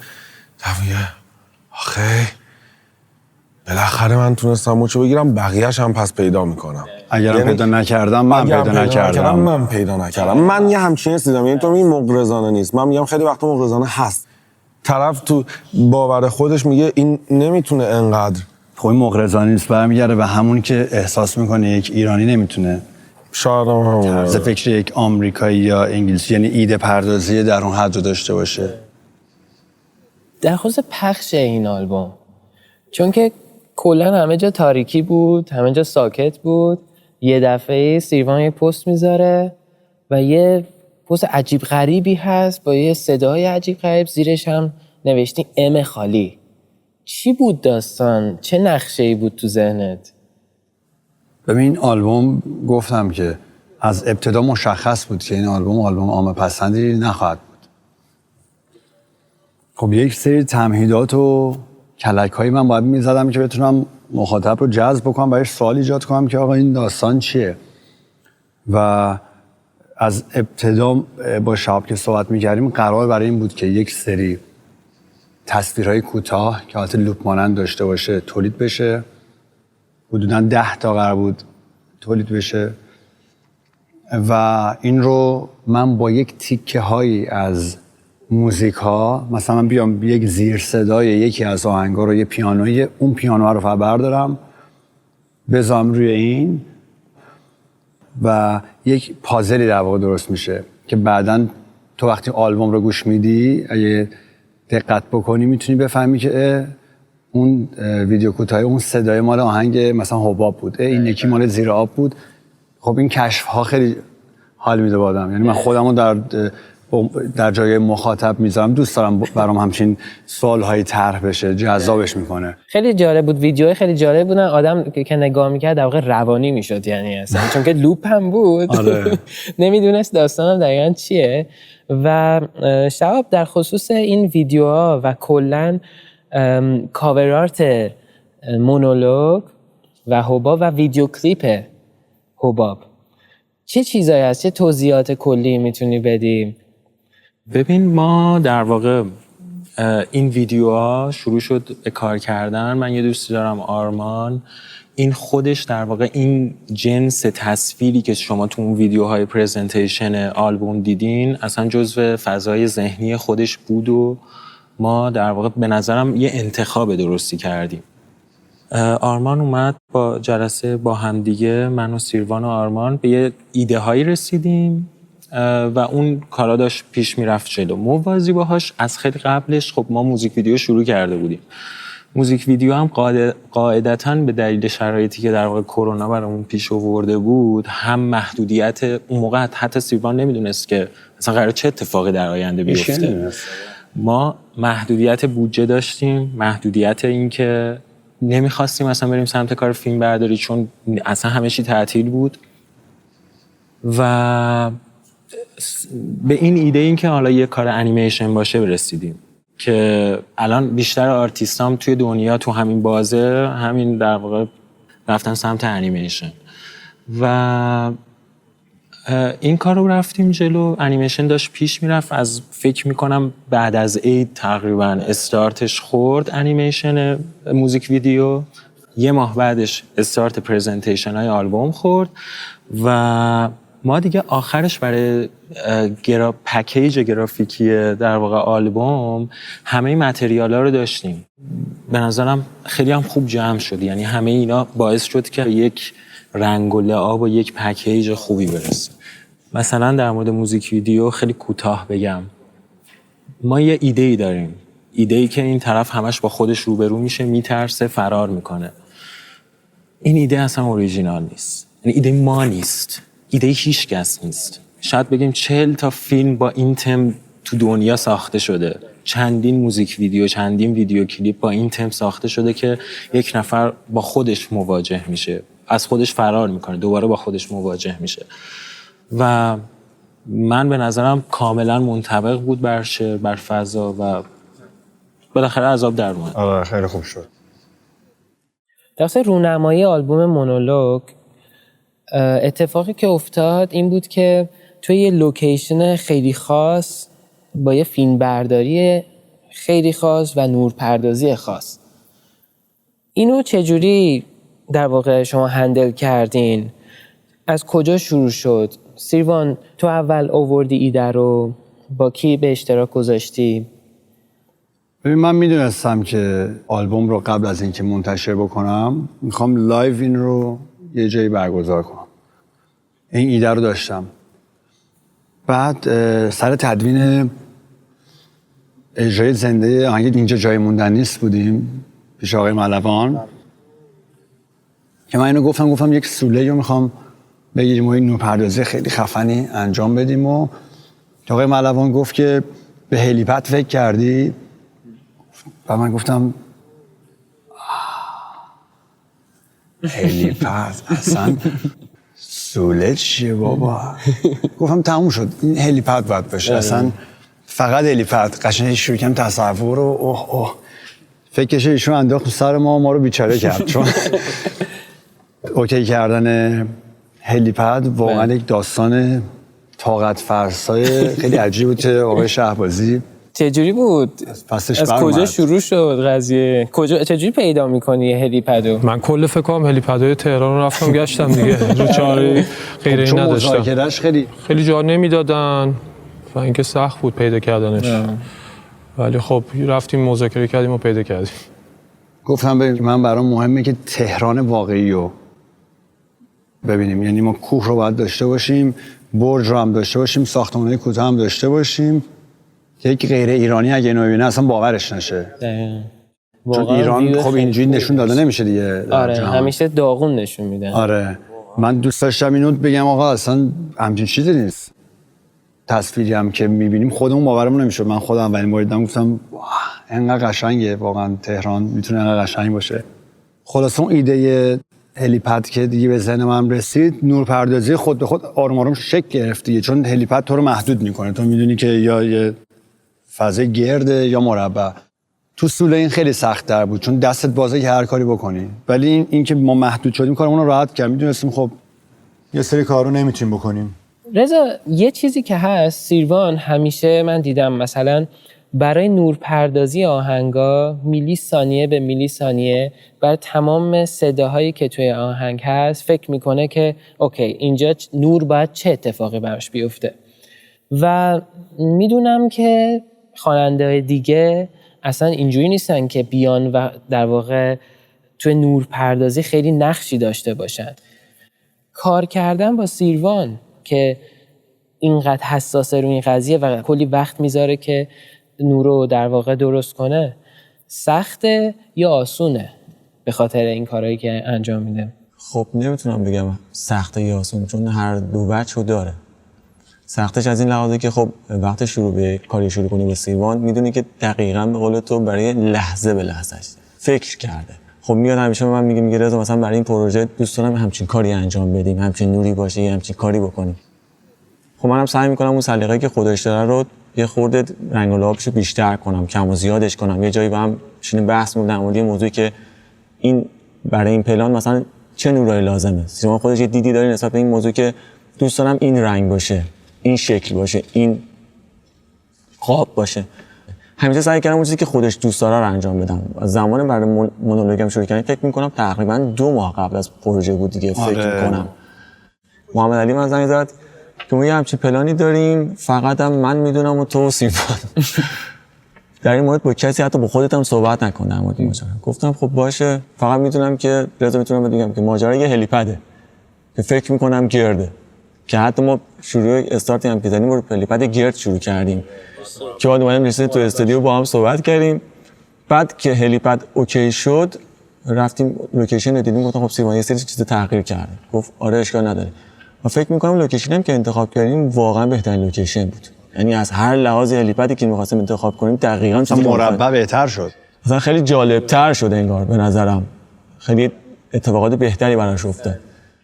طبیعه آخه بالاخره من تونستم مچو بگیرم، بقیه‌اش هم پس پیدا میکنم. اگرم پیدا نکردم من پیدا نکردم. من پیدا نکردم. من یه همچین دیدم، یعنی تو میگی مغرضانه نیست، من میگم خیلی وقتا مغرضانه هست. طرف تو باور خودش میگه این نمیتونه انقدر. خب این مغرضانه نیست، برمیگرده به همون که احساس میکنه یک ایرانی نمیتونه شاید هم همونه طرز فکر یک آمریکایی یا انگلیسی، یعنی ایده پردازی در اون حد رو داشته باشه. در خصوص پخش این آلبوم، چون که کلا همه جا تاریکی بود، همه جا ساکت بود، یه دفعه سیروان یه پست میذاره و یه پست عجیب غریبی هست با یه صدای عجیب غریب، زیرش هم نوشتی ام خالی. چی بود داستان؟ چه نقشه‌ای بود تو ذهنت؟ ببین آلبوم گفتم که از ابتدا مشخص بود که این آلبوم عامه پسندی نخواهد بود. خب یک سری تمهیدات و کلک‌هایی من باید می‌زدم که بتونم مخاطب رو جذب بکنم، برایش سوال ایجاد کنم که آقا این داستان چیه. و از ابتدا با شهاب که صحبت می‌کردیم قرار برای این بود که یک سری تصویرهای کوتاه که حالت لوپ مانند داشته باشه تولید بشه، حدوداً 10 تا قرار بود تولید بشه و این رو من با یک تیکه هایی از موزیک ها، مثلا من بیام یک زیر صدای یکی از آهنگا رو، یه پیانوی اون پیانو رو فقط بردارم بذارم روی این و یک پازلی در واقع درست میشه که بعداً تو وقتی آلبوم رو گوش میدی اگه دقت بکنی میتونی بفهمی که اون ویدیو کوتاه اون صدای مال آهنگ مثلا حباب بود، این یکی مال زیر آب بود. خب این کشف ها خیلی حال میده با آدم، یعنی من خودمو در جای مخاطب میذارم، دوست دارم برام همچین سوال های طرح بشه، جذابش میکنه. خیلی جالب بود، ویدیوهای خیلی جالب بودن، آدم که نگاه میکرد در واقع روانی میشد، یعنی اصلا چون که لوپ هم بود. آره. نمیدونست داستانم دقیقاً چیه. و شهاب در خصوص این ویدیوها و کلاً کاور آرت مونولوگ و حباب و ویدیو کلیپ حباب، چه چیزایی هست؟ چه توضیحات کلی میتونی بدیم؟ ببین ما در واقع این ویدیوها شروع شد به کار کردن. من یه دوستی دارم آرمان، این خودش در واقع این جنس تصویری که شما تو اون ویدیوهای پرزنتیشن آلبوم دیدین اصلا جزو فضای ذهنی خودش بود و ما در واقع به نظرم یه انتخاب درستی کردیم. آرمان اومد با جلسه با همدیگه، من و سیروان و آرمان به یه ایده هایی رسیدیم و اون کارا داشت پیش میرفت جلو. موازی باهاش از خیلی قبلش خب ما موزیک ویدیو شروع کرده بودیم. موزیک ویدیو هم قاعدتاً به دلیل شرایطی که در واقع کرونا برامون پیش آورده بود، هم محدودیت اون موقع حتی سیروان نمیدونست که اصلا قراره چه اتفاقی در آینده بیفته. ما محدودیت بودجه داشتیم، محدودیت این که نمیخواستیم اصلا بریم سمت کار فیلم برداری چون اصلا همه چی تعطیل بود و به این ایده این که حالا یه کار انیمیشن باشه رسیدیم که الان بیشتر آرتیستام توی دنیا تو همین بازه همین در واقع رفتن سمت انیمیشن و این کار رو رفتیم جلو. انیمیشن داشت پیش میرفت، از فکر میکنم بعد از عید تقریبا استارتش خورد انیمیشن موزیک ویدیو یه ماه بعدش استارت پرزنتیشن های آلبوم خورد و ما دیگه آخرش برای پکیج گرافیکی در واقع آلبوم همه متریال ها رو داشتیم. به نظرم خیلی هم خوب جمع شد، یعنی همه اینا باعث شد که یک رنگ و لعاب و یک پکیج خوبی برسه. مثلا در مورد موزیک ویدیو خیلی کوتاه بگم، ما یه ایده‌ای داریم، ایده‌ای که این طرف همش با خودش روبرو میشه، میترسه، فرار میکنه. این ایده اصلا اوریجینال نیست، یعنی ایده ما نیست، ایده هیچ کس نیست. شاید بگیم 40 تا فیلم با این تم تو دنیا ساخته شده، چندین موزیک ویدیو، چندین ویدیو کلیپ با این تم ساخته شده که یک نفر با خودش مواجه میشه، از خودش فرار میکنه، دوباره با خودش مواجه میشه. و من به نظرم کاملا منطبق بود بر شعر، بر فضا و بالاخره عذاب در اومد. آره خیلی خوب شد. در اصل رونمایی آلبوم مونولوگ اتفاقی که افتاد این بود که توی یه لوکیشن خیلی خاص با یه فیلم برداری خیلی خاص و نورپردازی خاص، اینو چجوری در واقع شما هندل کردین؟ از کجا شروع شد؟ سیروان تو اول آوردی ایده رو، با کی به اشتراک گذاشتی؟ ببین من میدونستم که آلبوم رو قبل از اینکه منتشر بکنم میخوام لایو این رو یه جایی برگزار کنم. این ایده رو داشتم. بعد سر تدوین اجرای زنده آهنگ اینجا جای موندن نیست بودیم پیش آقای ملوان که من اینو گفتم یک سوله رو میخوام بگیریم و یک نورپردازی خیلی خفنی انجام بدیم و آقای ملوان گفت که به هلیپد فکر کردی؟ و من گفتم هلیپد اصلا سوله چیه بابا؟ گفتم تموم شد، این هلیپد باید باشه، اصلا فقط هلیپد. قشنگ شروع کردم تصور و اوه فکرش ایشون انداخت سر ما رو بیچاره کرد، چون اوکی کردن هلیپد واقعا یک داستان طاقت فرسای خیلی عجیب بود. آقای شهبازی چجوری بود؟ از کجا شروع شد قضیه؟ چجوری پیدا میکنی هلیپدو؟ من کل فکر کنم هلیپدهای تهران رو رفتم گشتم دیگه، رو چاره غیر این نداشتم. مذاکرهش خیلی جا نمیدادن و اینکه سخت بود پیدا کردنش. ولی خب رفتیم مذاکره کردیم و پیدا کردیم. گفتم من برام مهمه که تهران واقعی رو ببینیم، یعنی ما کوه رو باید داشته باشیم، برج رو هم داشته باشیم، ساختمان‌های کوتاه هم داشته باشیم که یک غیر ایرانی اگه اینو ببینه اصلا باورش نشه. چون ایران خب اینجوری نشون داده نمیشه دیگه. آره همیشه داغون نشون میدن. آره من دوست داشتم اینو بگم آقا اصلا همچین چیزی نیست. تصویری هم که میبینیم خودمون باورمون نمیشه. من خودم اولین بار دیدم گفتم انقدر قشنگه واقعا تهران میتونه انقدر قشنگ باشه. خلاص اون ایده هلیپد که دیگه به ذهن من رسید، نورپردازی خود به خود آروم آروم شکل گرفت دیگه، چون هلیپد تو رو محدود میکنه. تو میدونی که یا یه فضای گرده یا مربع. تو سوله این خیلی سخت تر بود چون دستت بازه که هر کاری بکنی، ولی این که ما محدود شدیم کارمون رو راحت کرد. میدونستیم خب یه سری کارو نمیتونیم بکنیم. رضا یه چیزی که هست، سیروان همیشه من دیدم مثلا برای نورپردازی آهنگا میلی ثانیه به میلی ثانیه برای تمام صداهایی که توی آهنگ هست فکر میکنه که اوکی اینجا نور باید چه اتفاقی براش بیفته. و میدونم که خواننده‌های دیگه اصلا اینجوری نیستن که بیان و در واقع توی نورپردازی خیلی نقشی داشته باشن. کار کردن با سیروان که اینقدر حساسه روی این قضیه و کلی وقت میذاره که نور رو در واقع درست کنه، سخته یا آسونه به خاطر این کارهایی که انجام میده؟ خب نمیتونم بگم سخته یا آسونه، چون هر دو وجه داره. سختش از این لحاظه که خب وقت کاری شروع کنی با سیروان میدونی که دقیقاً به قول تو برای لحظه به لحظهش فکر کرده. خب میاد همیشه به من میگه رضا مثلا برای این پروژه دوست دارم همچین کاری انجام بدیم، همچین نوری باشه، همچین کاری بکنیم. خب منم سعی میکنم اون سلیقه‌ای که خودش داره رو یه خورده رنگ و لعابشو بیشتر کنم، کم و زیادش کنم. یه جایی با هم شینیم بحث می‌کنیم در مورد موضوعی که این برای این پلان مثلا چه نورایی لازمه. سیروان خودش یه دیدی داره نسبت به این موضوع که دوست دارم این رنگ باشه، این شکل باشه، این قاب باشه. همیشه سعی کردم اون چیزی که خودش دوست داره رو انجام بدم. از زمان برای مونولوگم شروع کردم فکر می‌کنم تقریبا 2 ماه قبل از پروژه بود دیگه. فکر می‌کنم محمد علی من زنگ زد که ما یه همچین پلانی داریم، فقط هم من میدونم و تو و سیمون. در این مورد با کسی حتی با خودت هم صحبت نکن در مورد ماجرا. گفتم خب باشه، فقط میدونم که رضا میتونم بگم که ماجرا یه هلیپده که فکر میکنم گرده، که حتی ما شروع استارتی هم که زدیم رو هلیپد گرد شروع کردیم که بعد اومدیم نشستیم تو استودیو با هم صحبت کردیم. بعد که هلیپد اوکی شد رفتیم لوکیشن دیدیم، گفتم خب سیروان یه سری چیز تغییر کرده. گفت آره اشکال نداره. و فکر میکنم لوکیشنی هم که انتخاب کردیم واقعا بهترین لوکیشن بود. یعنی از هر لحاظ هلیپدی که می‌خواستیم انتخاب کنیم دقیقاً چیزی مربع بهتر شد. مثلا خیلی جالب‌تر شد انگار به نظرم. خیلی اتفاقات بهتری براش افتاد.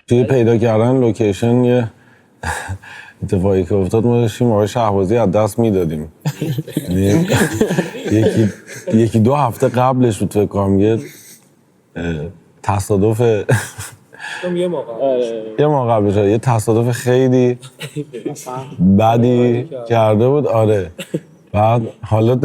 توی پیدا کردن لوکیشن یه اتفاقی که افتاد ما داشتیم آقای شهبازی از دست میدادیم. یکی 2 هفته قبلش بود فکر کنم یه تصادف یه موقع قبلش یه تصادف خیلی بدی کرده بود. آره بعد حالا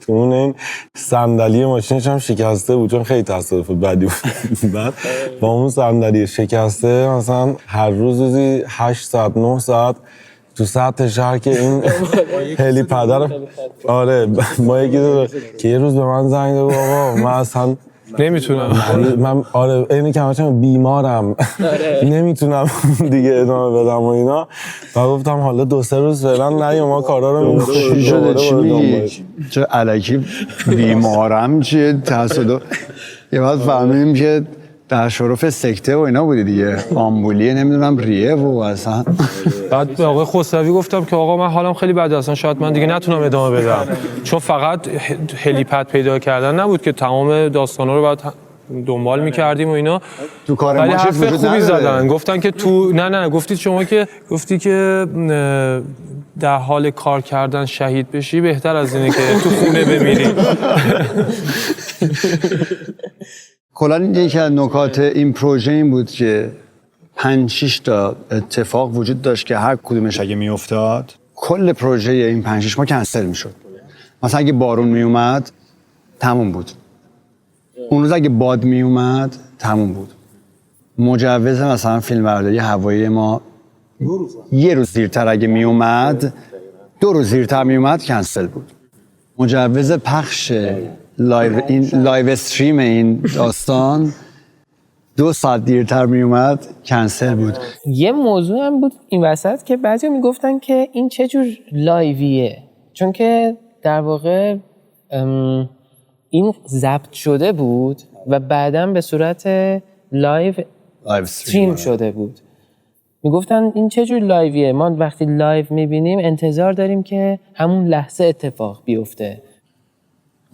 تو اون این صندلی ماشینش هم شکسته بود چون خیلی تصادف بدی بود. بعد با اون صندلی شکسته مثلا هر روزی 8 ساعت 9 ساعت تو سطح شهر که این هلیپد رو آره ما یکی که یه روز به من زنگ داد آقا من اصلا نمیتونم من آره اینی که همچنان بیمارم نمیتونم دیگه ادامه بدم و اینا. و گفتم حالا 2-3 روز فعلا نه ما کارا رو چی شده چی میگی؟ چه الکی بیمارم چیه تصادف؟ یه وقت فهمیدیم که در شرف سکته و اینا بودی دیگه، آمبولیه نمیدونم ریه و اصلا. بعد به آقای خسروی گفتم که آقا من حالم خیلی بده، اصلا شاید من دیگه نتونم ادامه بدم، چون فقط هلیپد پیدا کردن نبود که تمام داستانا رو بعد دنبال می‌کردیم و اینا. تو کار ولی ما چیز حرف وجود خوبی نداره. زدن، گفتن که تو نه گفتید شما که گفتی که در حال کار کردن شهید بشی بهتر از اینه که تو خونه بمیری. کلا یکی از نکات این پروژه این بود که 5-6 تا اتفاق وجود داشت که هر کدومش اگه میافتاد کل پروژه این 5-6 ماه کنسل میشد. مثلا اگه بارون میومد تموم بود، اون روز اگه باد میومد تموم بود. مجوز مثلا فیلمبرداری هوایی ما یه روز دیرتر اگه میومد 2 روز دیرتر میومد کنسل بود. مجوز پخش لایو استریم این داستان 2 ساعت دیرتر می اومد کنسل بود. یه موضوع هم بود این وسط که بعضیا میگفتن که این چه جور لایویه، چون که در واقع این ضبط شده بود و بعداً به صورت لایو استریم شده بود. میگفتن این چه جور لایویه، ما وقتی لایو میبینیم انتظار داریم که همون لحظه اتفاق بیفته.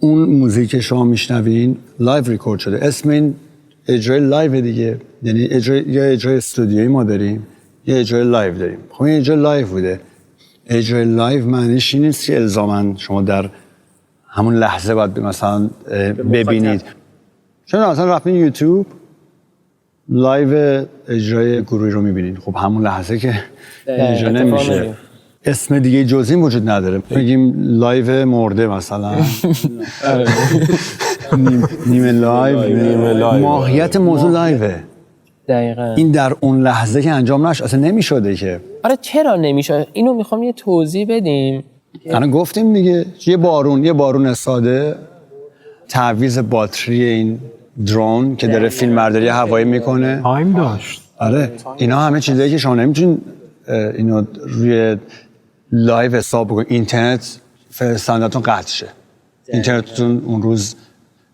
اون موزیک شما میشنوین لایو ریکورد شده، اسم این اجرای لایو دیگه، یعنی اجرای استودیویی ما داریم یا اجرای لایو داریم. خب این اجرای لایو بوده. اجرای لایو معنیش این نیست که الزاماً شما در همون لحظه باید مثلا ببینید. چون مثلا رفتین یوتیوب لایو اجرای گروهی رو میبینید، خب همون لحظه که اجرا نمیشه. اسم دیگه جز این وجود نداره. بگیم لایو مرده مثلا نیمه لایو. ماهیت موضوع لایوه. دقیقاً. این در اون لحظه که انجام نشه اصلا نمیشده که. آره چرا نمیشه؟ اینو میخوام یه توضیح بدیم. الان گفتیم دیگه یه بارون ساده، تعویض باتری این درون که داره فیلمبرداری هوایی میکنه تایم داشت. آره اینا همه چیزایی که شما نمیتونین اینو روی لایو حساب بکنید. اینترنت فرستندتون قطع شه، اینترنتتون اون روز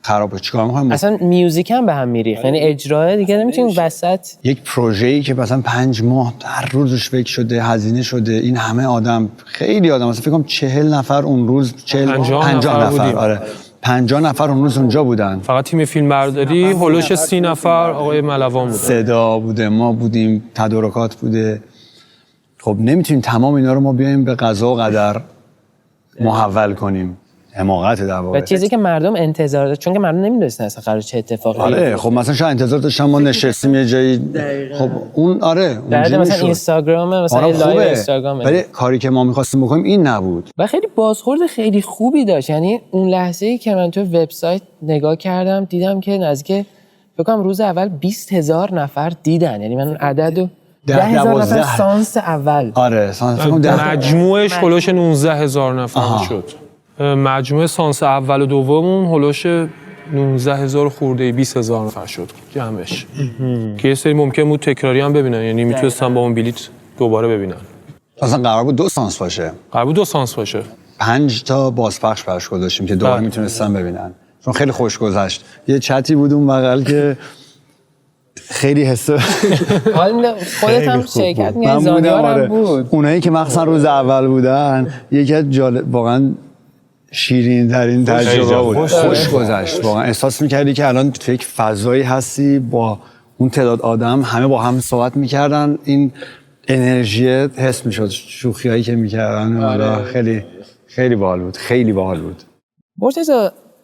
خرابه، چیکار می‌خوایم؟ اصلا میوزیک هم به هم میریخت، یعنی اجرا دیگه نمیتونیم وسط. یک پروژه‌ای که مثلا 5 ماه هر روزش فکر شده، هزینه شده، این همه آدم، خیلی آدم، مثلا فکر کنم 40 نفر اون روز 50 نفر آره 50 نفر اون روز اونجا بودن. فقط تیم فیلمبرداری هولوش 30 نفر آقای ملوان بودن. صدا بوده، ما بودیم، تدارکات بوده. خب نمیتونیم تمام اینا رو ما بیایم به قضا و قدر محول کنیم. حماقت در واقع. و چیزی که مردم انتظار داشت، چون که مردم نمیدونستن اصلا قرار چه اتفاقی آره خب مثلا شاید انتظار داشتم ما نشستیم یه جایی خب اون آره در مثلا میشد. اینستاگرام مثلا آره لایو خوبه. اینستاگرام، ولی کاری که ما می‌خواستیم بکنیم این نبود. و خیلی بازخورد خیلی خوبی داشت. یعنی اون لحظه‌ای که من تو وبسایت نگاه کردم دیدم که نزدیک فکر کنم روز اول 20,000 نفر دیدن. یعنی من عددو 10,000 نفر سانس اول. آره سانس فکر کنم مجموعش هلوش 19,000 نفر شد. مجموع سانس اول و دوممون هلوش 19,000 خورده 20,000 نفر شد جمعش. که یه سری ممکن بود تکراری هم ببینن، یعنی میتونستن با اون بلیت دوباره ببینن. اصلا قرار بود 2 سانس باشه. قرار بود 2 سانس باشه. 5 تا بازپخش براش گذاشتیم که دوباره میتونستن ببینن. چون خیلی خوش گذشت. یه چتی بود اون بغل که خیلی حسه حالا خودت هم شرکت می‌کردی، زانیار هم بود. اونایی که مخصوصا روز اول بودن یکی از جالب واقعا شیرین ترین تجربه بود. خوش گذشت واقعا. احساس می‌کردی که الان تو یک فضایی هستی با اون تعداد آدم، همه با هم صحبت می‌کردن، این انرژی حس می‌شد، شوخیایی که می‌کردن. خیلی خیلی باحال بود، خیلی باحال بود. مرتضی،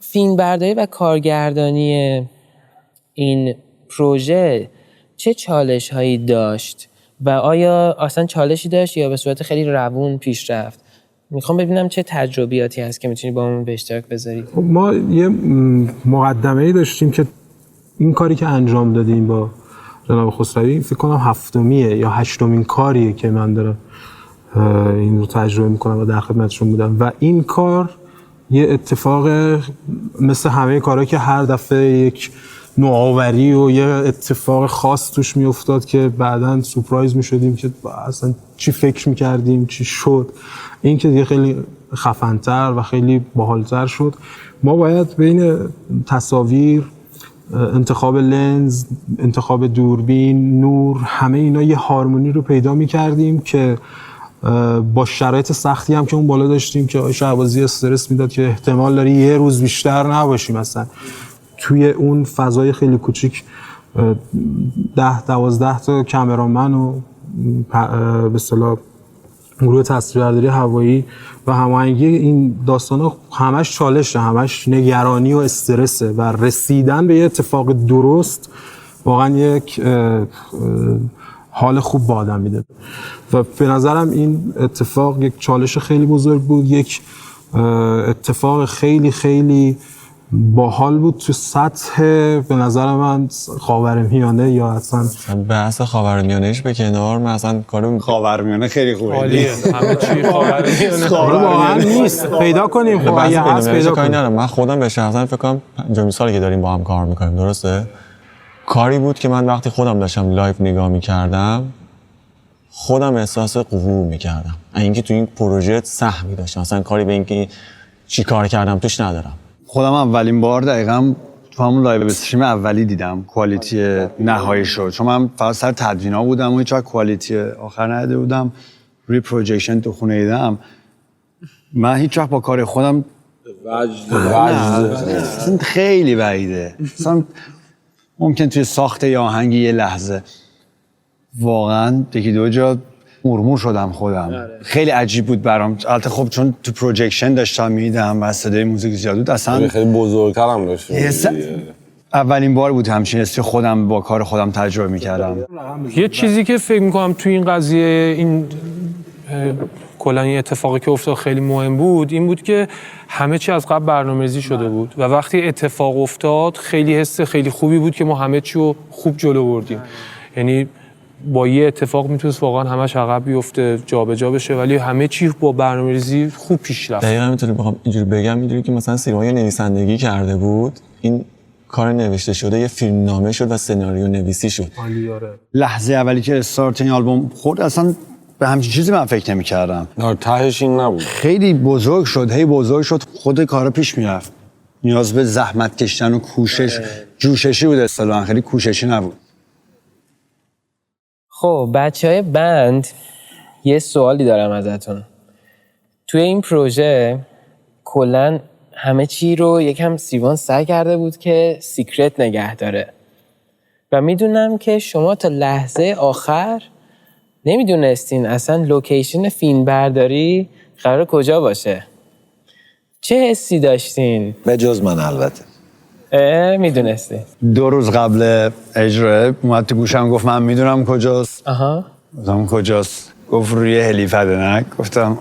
فیلم برداری و کارگردانی این پروژه چه چالش هایی داشت و آیا اصلا چالشی داشت یا به صورت خیلی روون پیش رفت؟ میخوام ببینم چه تجربیاتی هست که میتونی با من به اشتراک بذاری. خب ما یه مقدمه‌ای داشتیم که این کاری که انجام دادیم با جناب خسروی فکر کنم 7میه یا 8مین کاریه که من دارم این رو تجربه میکنم و در خدمتشون بودم و این کار یه اتفاق مثل همه کارهایی که هر دفعه یک نوآوری و یه اتفاق خاص توش میافتاد که بعداً سورپرایز میشدیم که اصلا چی فکر میکردیم چی شد. این که دیگه خیلی خفن‌تر و خیلی باحال‌تر شد. ما باید بین تصاویر، انتخاب لنز، انتخاب دوربین، نور، همه اینا یه هارمونی رو پیدا میکردیم که با شرایط سختی هم که اون بالا داشتیم که شهبازی استرس میداد که احتمال داری یه روز بیشتر نباشیم مثلا توی اون فضای خیلی کوچیک 10-12 تا کامرامن و به اصطلاح گروه تصویربرداری هوایی و هماهنگی این داستانا همش چالشه، همش نگرانی و استرسه و رسیدن به یه اتفاق درست واقعا یک حال خوب به آدم میده و به نظرم این اتفاق یک چالش خیلی بزرگ بود، یک اتفاق خیلی خیلی باحال بود تو سطح به نظر من خاورمیانه یا اصلا بحث خاورمیانهش به کنار، من اصلا کارو خاورمیانه خیلی خوبه. عالیه همه چی خاورمیانه. واقعا نیست پیدا کنیم. خب اگه هست پیدا کنیم. من خودم به شخصا فکر کنم 5 سالی که داریم با هم کار میکنیم، درسته؟ کاری بود که من وقتی خودم داشتم لایو نگاه میکردم خودم احساس غرور میکردم اینکه تو این پروژه سهمی داشتم، اصلا کاری به اینکه چی کار کردم توش ندارم. خودم اولین بار دقیقاً تو همون لایو استریم اولی دیدم کوالیتی نهایی شد، چون من فقط سر تدوینا بودم و هیچ وقت کوالیتی آخر ندیده بودم. روی پروژکشن تو خونه دیدم. من هیچ وقت با کار خودم وجد خیلی بعیده. مثلا ممکن توی ساخت یا آهنگ یه لحظه واقعا یکی دو جا مرمور شدم خودم. خیلی عجیب بود برام. البته خب چون تو پروژکشن داشتم میدیدم و صدای موزیک زیاد بود، اصلا خیلی بزرگتر هم داشت. اولین بار بود همچین حسی خودم با کار خودم تجربه میکردم. یه چیزی که فکر میکنم تو این قضیه این کلا این اتفاقی که افتاد خیلی مهم بود این بود که همه چی از قبل برنامه‌ریزی شده بود و وقتی اتفاق افتاد خیلی حس خیلی خوبی بود که ما همه چی رو خوب جلو بردیم. یعنی با یه اتفاق میتونست واقعا همش عقب بیفته جابجا بشه ولی همه چی با برنامه‌ریزی خوب پیش رفت. دقیقاً میتونم بخوام اینجوری بگم، اینجوری که مثلا سیروان نویسندگی کرده بود، این کار نوشته شده یه فیلمنامه شد و سناریو نویسی شد. لحظه اولی که استارت این آلبوم خورد اصلا به همچین چیزی من فکر نمی‌کردم. تهش این نبود. خیلی بزرگ شد، هی بزرگ شد، خود کارا پیش میرفت. نیاز به زحمت کشیدن و کوشش، جوششی بود اصطلاحاً، خیلی کوششی نبود. خب بچهای بند یه سوالی دارم ازتون. توی این پروژه کلاً همه چی رو یکم سیروان سعی کرده بود که سیکرت نگه داره و میدونم که شما تا لحظه آخر نمیدونستین اصلا لوکیشن فیلم برداری قرار کجا باشه. چه حسی داشتین؟ به جز من البته. میدونستی؟ 2 روز قبل اجرا اومد تو گوشم گفت من میدونم کجاست. گفتم کجاست؟ گفت روی هلیپده. نه گفتم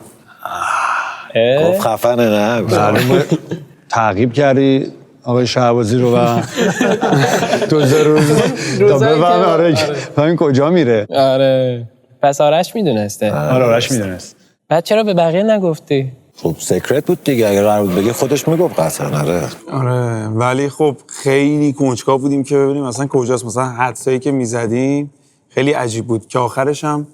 گفت خفنه. نه بله. تعقیب کردی آقای شهبازی رو و 2 روز تا بفهم. آره ببین کجا میره. آره پس آرش میدونسته. آره آرش میدونست. بعد چرا به بقیه نگفتی؟ خب سیکرت بود دیگه، اگر قرار بود بگی خودش میگفت قطعا. آره ولی خب خیلی کنجکاو بودیم که ببینیم مثلا کجاست. مثلا حدسایی که میزدیم خیلی عجیب بود که آخرش هم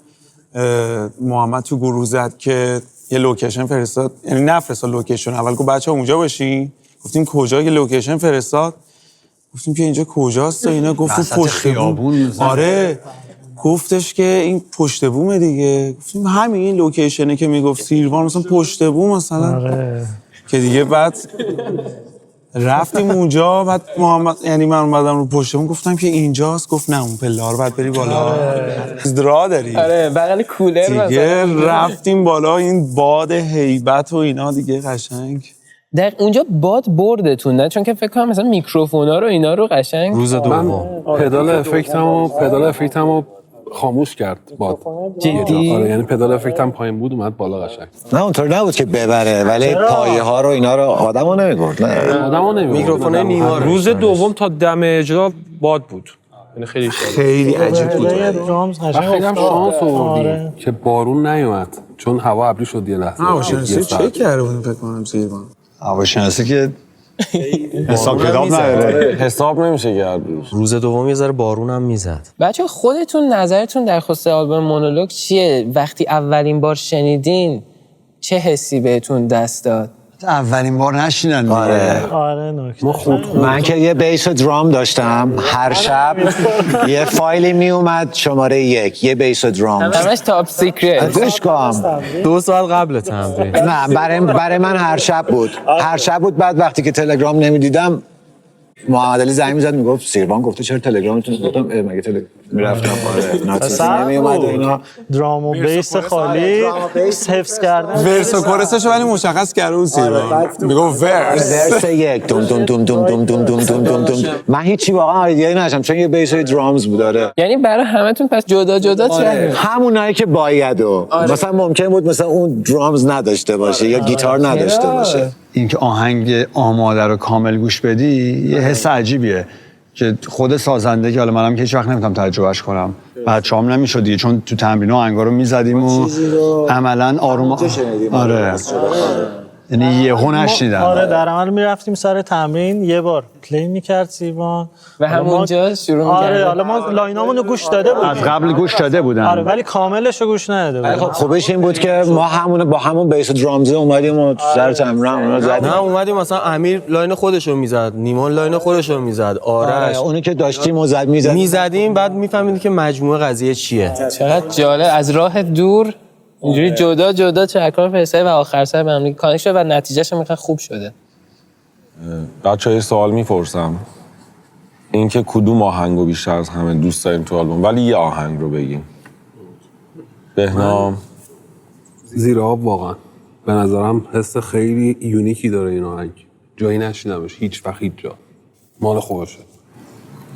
محمد تو گروه زد که یه لوکیشن فرستاد، یعنی نفرستاد لوکیشن. اول گفت بچه‌ها اونجا باشین، گفتیم کجا، که لوکیشن فرستاد، گفتیم که اینجا کجاست و اینا. گفت پشت بوم. آره گفتش که این پشت بومه دیگه. گفتیم همین این لوکیشنه که میگفت سیروان مثلا پشت بوم مثلا. آره. که دیگه بعد رفتیم اونجا. بعد محمد یعنی من اومدم رو پشت بوم گفتم که اینجاست. گفت نه اون پله‌ها رو بعد بری بالا. راه داری. آره بغل کولر دیگه رفتیم بالا. این باد هیبت و اینا دیگه قشنگ. در اونجا باد بردتون نه؟ چون که فکر کنم مثلا میکروفونا رو اینا رو قشنگ روز دوم پدال افکتمو خاموش کرد باد. جدی؟ آره یعنی پدال افکتم پایین بود اومد بالا قشنگ. نه اونطور نبود که ببره، ولی پایه ها رو اینا رو آدمو نمیبرد. نه آدمو نمیبرد. میکروفون نیما روز دوم تا دم اجرا باد بود. یعنی خیلی عجیب بود. خیلی هم شانس آوردیم که بارون نیومد چون هوا ابری شد یه لحظه. هواشناسی چک کرده بودیم فکر کنم سیروان. هواشناسی که حساب کتاب نداره. حساب نمیشه کرد. روز دوم یه ذره بارون هم میزد. بچه خودتون نظرتون در خصوص آلبوم مونولوگ چیه؟ وقتی اولین بار شنیدین چه حسی بهتون دست داد؟ اولین بار نشینن. آره نکته. من که یه بیس و درام داشتم، هر شب یه فایلی می اومد شماره 1 یه بیس و درام. همش تاپ سیکرت. گوش کن. 2 سال قبل تمرین. نه برای من هر شب بود. بعد وقتی که تلگرام نمیدیدم محمد علی زنگ میزد میگفت سیروان گفته چرا تلگرامتون؟ گفتم مگه تلگرام میرفتم. آره ناتیزی نمیومد اینا. درام و بیس خالی حفظ کردن. ورس و کورسش ولی مشخص کرده بود سیروان. میگفت ورس 1 دوم دوم دوم دوم دوم دوم دوم دوم دوم. من هیچی واقعا ایده نداشتم چون یه بیس و درامز بود. آره یعنی برای همتون پس جدا چه؟ همونایی که بایدو. مثلا ممکن بود مثلا اون درامز نداشته باشه یا گیتار نداشته باشه. اینکه آهنگ آماده رو کامل گوش بدی یه حس عجیبیه که خود سازنده که حالا منم که هیچ وقت نمیتونم تجربهش کنم. بچه‌ام نمیشد دیگه چون تو تمرین آهنگا رو میزدیم و عملاً آروم. آره یعنی یهو نشنیدم. آره در عمل میرفتیم سر تمرین یه بار پلی میکرد سیروان و همونجا شروع می‌کرد. آره حالا ما لاینامون رو گوش داده بودیم. از قبل گوش داده بودن. آره ولی کاملش رو گوش نداده بودیم. خب خوبش این بود که ما با همون بیس و درامز اومدیم و سر تمرین اون زدیم. نه اومدیم مثلا امیر لاین خودش رو میزد، نیمان لاین خودش رو میزد، آرش اونی که داشتیم و میزدیم بعد میفهمیدیم که مجموعه قضیه چیه. چقدر جالب. از راه دور اینجوری جدا ترک‌ها رو فرستاد و آخر سر به هم دیگه کانکت شد و نتیجهش هم خوب شده. بچه‌ها یه سوال میپرسم. اینکه کدوم آهنگو بیشتر از همه دوست داریم تو آلبوم، ولی یه آهنگ رو بگیم. بهنام. زیر آب واقعا به نظرم حس خیلی یونیکی داره این آهنگ. جایی نشینمش هیچ وقت هیچ جا. مال خوبشه.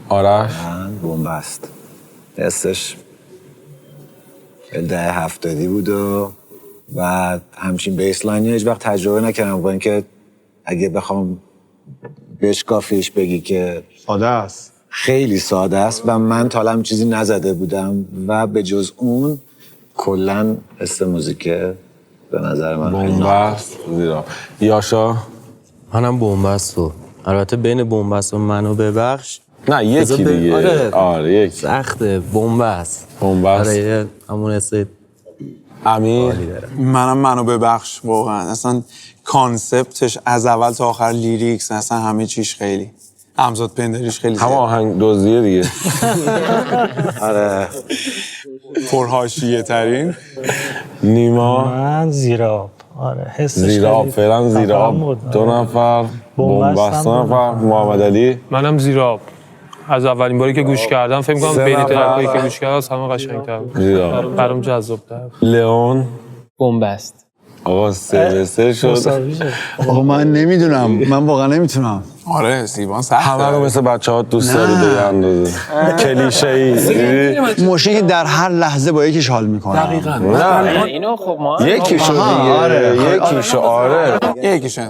آرش. من بنبست. حسش دهه 70 بود و همچین بیسلاینی هیچ وقت تجربه نکردم. با اینکه اگه بخوام بشکافیش بگی که ساده است، خیلی ساده است و من تا الان چیزی نزده بودم و به جز اون کلا حس موزیک به نظر من بنبست. زیرا یاشا. منم بنبست و البته بین بنبست و منو ببخش نه یکی دیگه. آره یکی سخته. بنبست. آره همون حس امیر. منو ببخش واقعا. اصلا کانسپتش از اول تا آخر، لیریکس، اصلا همه چیش خیلی همزاد پندریش خیلی همه آهنگ دزدیه دیگه. آره پرحاشیه ترین. نیما. من زیر آب. آره حسش زیر آب. فعلا زیر آب 2 نفر. بنبست 2 نفر. محمد علی. منم زیر آب. از اولین باری که گوش کردم فکر کنم بین ترکایی که گوش کردم از همه قشنگ‌تر بود. برام جذاب‌تر. لئون. بنبست. آقا 3-3 شد. آقا من نمیدونم، من واقعا نمیتونم. آره سیوان سخته. همه رو مثل بچه‌ها دوست داری دیگه اندازه کلیشه‌ای. مشکلی که در هر لحظه با یکیش حال میکنم. نه اینو خب ما یکیشو دیگه. آره. یکیشو آره.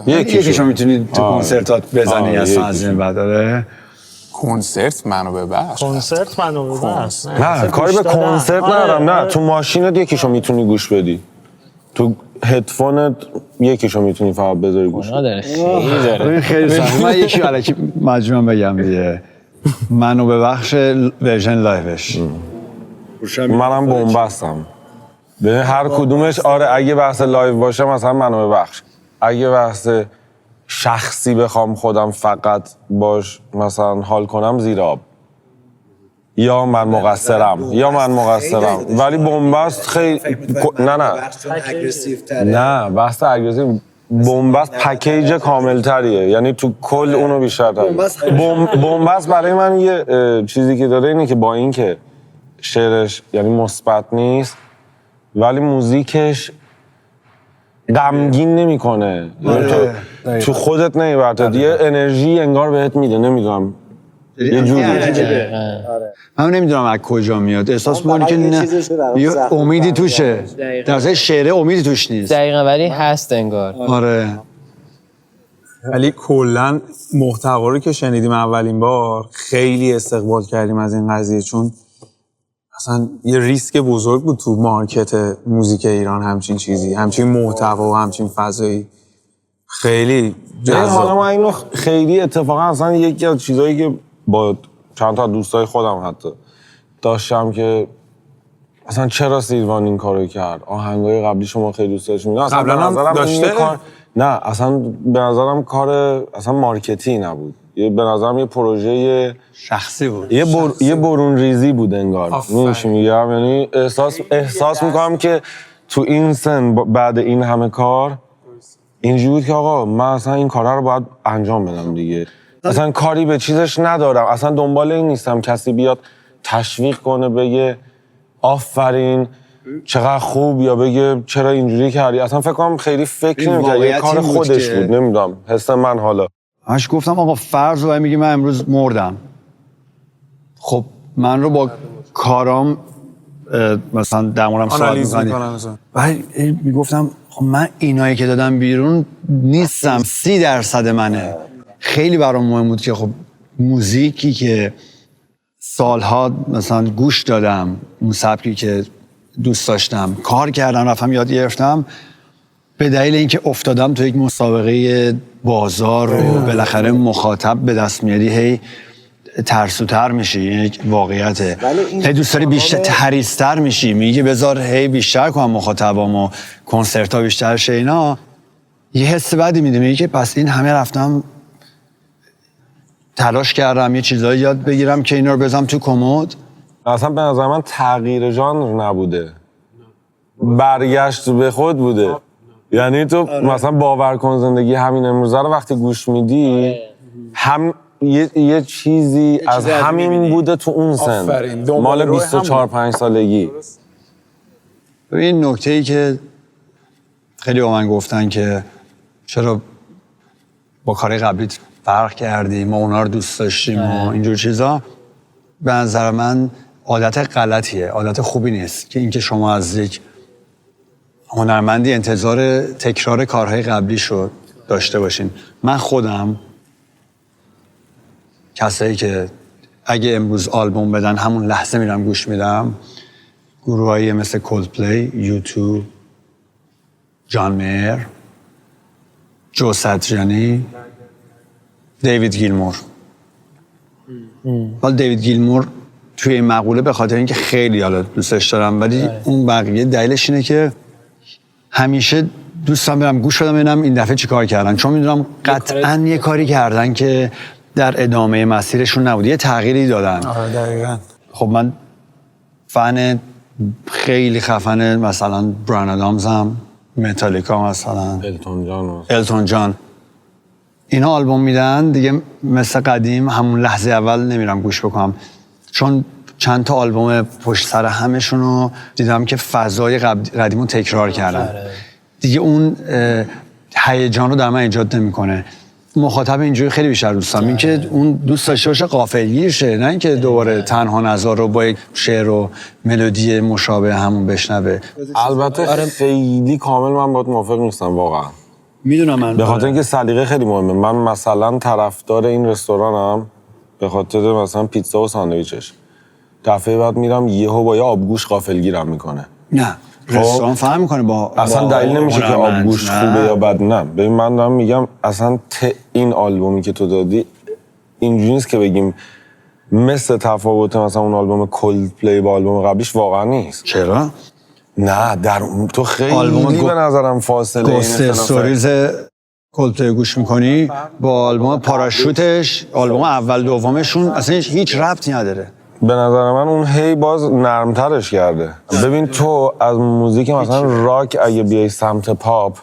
یکیشو میتونی تو کنسرتات بزنی اصلا از این بعد. آره کنسرت منو ببخش. کنسرت منو ببخش. نه کاری به کنسرت ندارم. نه تو ماشینت یکیشو میتونی گوش بدی. تو هدفونت یکیشو میتونی فقط بذاری گوش بدی. خیلی خیلی سخت. من یکی الکی مجموعه بگم دیگه. منو ببخش ورژن لایوش. منم بنبستم. به هر کدومش آره اگه بحث لایو باشه مثلا منو ببخش. اگه بحث شخصی بخوام خودم فقط باش مثلا حال کنم زیر آب. یا من مقصرم ولی بنبست خیلی نه بحث اگریسیو بنبست پکیج کاملتریه، یعنی تو کل اونو بیشتر داره. بنبست برای من یه چیزی که داره اینه که با این که شعرش یعنی مثبت نیست ولی موزیکش غمگین نمیکنه. تو خودت نمیبره، یه انرژی انگار بهت میده. نمیدونم یه جوری. من نمیدونم از کجا میاد، احساس میکنی که نه یه امیدی توشه، در اصل شعره امیدی توش نیست. دقیقاً ولی هست انگار. آره ولی کلا محتوا رو که شنیدیم اولین بار خیلی استقبال کردیم از این قضیه، چون اصلا یه ریسک بزرگ بود تو مارکت موزیک ایران همچین چیزی، همچین محتوا و همچین فضایی. خیلی حالا من اینو خیلی اتفاقا اصلا یکی از چیزایی که با چند تا دوستای خودم حتی داشتم که اصلا چرا سیروان این کارو کرد، آهنگای قبلی شما خیلی دوست داشتم. اصلا قبلا هم داشته؟ نه اصلا به نظرم کار اصلا مارکتی نبود، به نظرم یه پروژه شخصی بود، یه برون ریزی بود انگار. می‌دونی میگم، یعنی احساس میکنم که تو این سن بعد این همه کار اینجوری بود که آقا من اصلا این کارا رو باید انجام بدم دیگه. اصلا کاری به چیزش ندارم، اصلا دنبال این نیستم کسی بیاد تشویق کنه بگه آفرین چقدر خوب یا بگه چرا اینجوری کردی. اصلا فکر کنم خیلی فکر نمی‌کرد، یه کار خودش بود. نمیدونم حس من حالا همش گفتم آقا فرض رو میگی من امروز مردم، خب من رو با کارام مثلا در موردم صحبت می‌کنم ولی میگفتم خب من اینایی که دادم بیرون نیستم، 30% منه. خیلی برام مهم بود که خب موزیکی که سالها مثلا گوش دادم، اون سبکی که دوست داشتم کار کردم رفتم یاد گرفتم، به دلیل اینکه افتادم تو یک مسابقه بازار و بالاخره مخاطب به دست میاری هی ترسوتر میشی، یک واقعیته. هی دوست داری بیشتر حریص‌تر میشی، میگی بذار هی بیشتر کنم مخاطبامو، کنسرت‌ها بیشتر شه. اینا یه حس بدی میده، میگی که پس این همه رفتم تلاش کردم یه چیزایی یاد بگیرم که اینا رو بذارم تو کمد. اصلا به نظر من تغییر ژانر نبوده، برگشت به خود بوده. یعنی تو مثلا باور کن زندگی همین امروزه رو وقتی گوش میدی هم یه چیزی از همین بوده تو اون سن، مال 24-25 سالگی. این نکته‌ای که خیلی با من گفتن که چرا با کار قبلی فرق کردیم، ما اونا رو دوست داشتیم و اینجور چیزا، به نظر من عادت غلطیه، عادت خوبی نیست که اینکه شما از یک هنرمندی انتظار تکرار کارهای قبلی شد داشته باشین. من خودم کسایی که اگه امروز آلبوم بدن همون لحظه میرم گوش میدم، گروهایی مثل کولدپلی، یوتیوب، جان میر، جو ساتریانی، دیوید گیلمور. ولی دیوید گیلمور توی این مقوله به خاطر اینکه خیلی حالا دوستش دارم، ولی اون بقیه دلیلش اینه که همیشه دوستم برم گوش بدم ببینم این دفعه چی کار کردن، چون میدونم قطعاً یه کاری کردن که در ادامه مسیرشون نبود، یه تغییری دادن. آره دقیقاً. خب من فن خیلی خفن مثلا برایان آدامزم، متالیکا مثلا، التون جان، اینا آلبوم میدن دیگه مثل قدیم همون لحظه اول نمیرم گوش بکنم، چون چند تا آلبوم پشت سر همشون رو دیدم که فضای قدیمو تکرار کردن. دیگه اون هیجان رو در من ایجاد نمیکنه. مخاطب اینجوری خیلی بیشتر دوست دارم، این که اون دوست داشته باشه غافلگیر شه، نه اینکه دوباره تنها نظر رو با یک شعر و ملودی مشابه همون بشنوه. البته خیلی کامل من باید موافق نیستم واقعا. میدونم من به خاطر اینکه سلیقه خیلی مهمه. من مثلا طرفدار این رستورانم به خاطر مثلا پیتزا و ساندویچش. دفعه بعد میرم یهو با یه آبگوش غافلگیرم میکنه. نه رستوران فهم میکنه با اصلا دلیل نمیشه که آبگوشت خوبه یا بد. نه ببین من دارم میگم اصلا این آلبومی که تو دادی اینجوری نیست که بگیم مثل تفاوت مثلا اون آلبوم کولدپلی با آلبوم قبلیش واقعا نیست. چرا؟ نه در تو خیلی به نظرم فاصله این استوریز کولدپلی گوش میکنی با آلبوم پاراشوتش، آلبوم اول دومشون اصلا هیچ ربطی نداره. به نظر من اون هی باز نرمترش کرده. ببین تو از موزیک مثلا راک اگه بیای سمت پاپ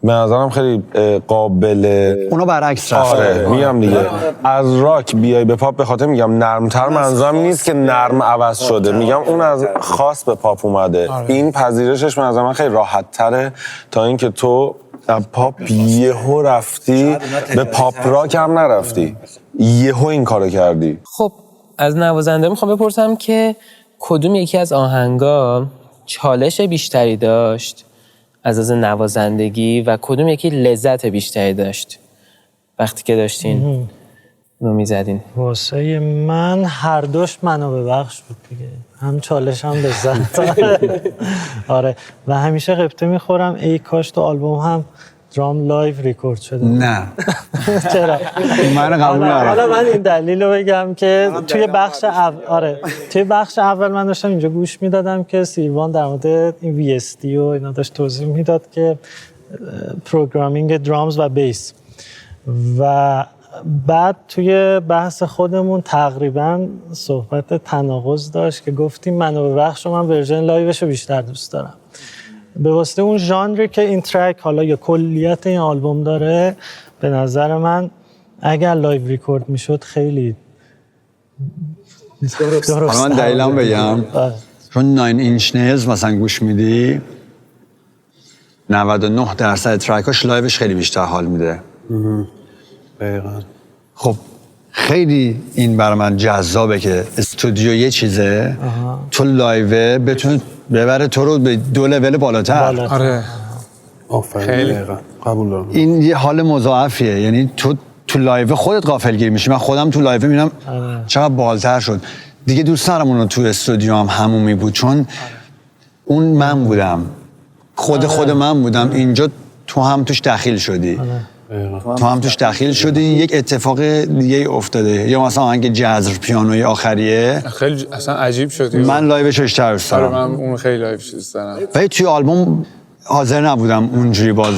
به نظرم خیلی قابله. اونا برعکس رفته. آره میگم دیگه از راک بیای به پاپ به خاطر میگم نرمتر منظورم نیست که نرم عوض شده، میگم اون از خاص به پاپ اومده. این پذیرشش به نظر من خیلی راحت تره تا اینکه تو از پاپ یهو رفتی به پاپ راک هم نرفتی، یهو این کارو کردی. خب از نوازنده میخوام بپرسم که کدوم یکی از آهنگا چالش بیشتری داشت از نوازندگی و کدوم یکی لذت بیشتری داشت وقتی که داشتین رو میزدین؟ واسه من هر دوش منو ببخش بود دیگه، هم چالش هم لذت. آره و همیشه قبطه میخورم ای کاش تو آلبوم هم درام لایو ریکورد شده. نه چرا؟ من قبول ندارم. حالا من این دلیل رو بگم که توی بخش اول من داشتم اینجا گوش میدادم که سیروان در مورد این VST و اینا داشت توضیح میداد که پروگرامینگ درامز و بیس، و بعد توی بحث خودمون تقریبا صحبت تناقض داشت که گفتیم منو ببخش و من ورژن لایوش رو بیشتر دوست دارم. به واسطه اون ژانری که این ترک حالا یا کلیت این آلبوم داره، به نظر من اگر لایو ریکورد میشد خیلی درست. من دلیلم بگم چون 9 اینچ نیلز مثلا گوش میدی 99% ترکاش لایوش خیلی بیشتر حال میده. دقیقاً. خب خیلی این برای من جذابه که استودیو یه چیزه تو لایوه بتونه ببره تو رو به 2 لول بالاتر. آره آفرین دقیقاً قبول دارم. این یه حال مضاعفیه، یعنی تو لایو خودت غافلگیر میشی. من خودم تو لایو میبینم چقدر بالاتر شد دیگه. دوست دارم اون رو تو استودیو هم همومی بود چون اون من بودم، خود من بودم. اینجا تو هم توش دخیل شدی. تو هم توش دخیل شدی، یک اتفاق دیگه افتاده. یا مثلا آهنگ جزر پیانوی آخریه خیلی اصلا عجیب شد. من لایوش بیشتر دوست دارم. من اون خیلی لایوش دوست دارم. ولی توی آلبوم حاضر نبودم اونجوری باز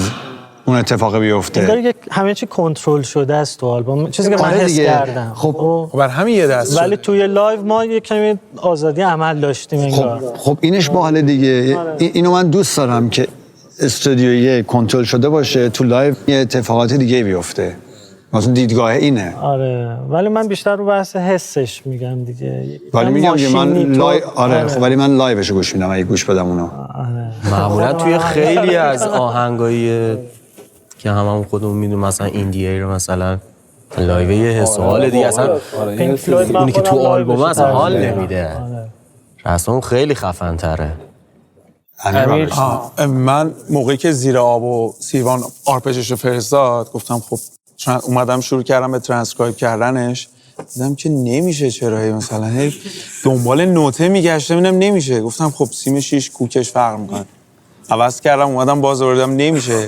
اون اتفاق بیفته. انگار همه چی کنترل شده است تو آلبوم، چیزی که من حس کردم. خب بر همین یه دست ولی توی لایو ما یه کمی آزادی عمل داشتیم انگار. خب اینش باحال دیگه. اینو من دوست دارم که استودیویی کنترل شده باشه، تو لایو یه اتفاقات دیگه بیفته. مثلا دیدگاه اینه. آره ولی من بیشتر رو بحث حسش میگم دیگه. ولی میگم که من لایو خب ولی من لایوشو گوش میدم اگه گوش بدم اونو. معمولا توی خیلی از آهنگایی که هممون خودمون میدونیم مثلا ایندی رو مثلا لایو یه حس و حال دیگه، اصلا اونی که تو آلبوم اصلا حال نمیده. اصلا خیلی خفن تره. من موقعی که زیر آب و سیروان آرپجش رو فرستاد گفتم خب اومدم شروع کردم به ترانسکرایب کردنش، دیدم که نمیشه. چرا مثلا هی دنبال نوته میگشتم اینم نمیشه. گفتم خب سیم 6 کوکش فرق میکنه. عوض کردم اومدم باز آوردم نمیشه.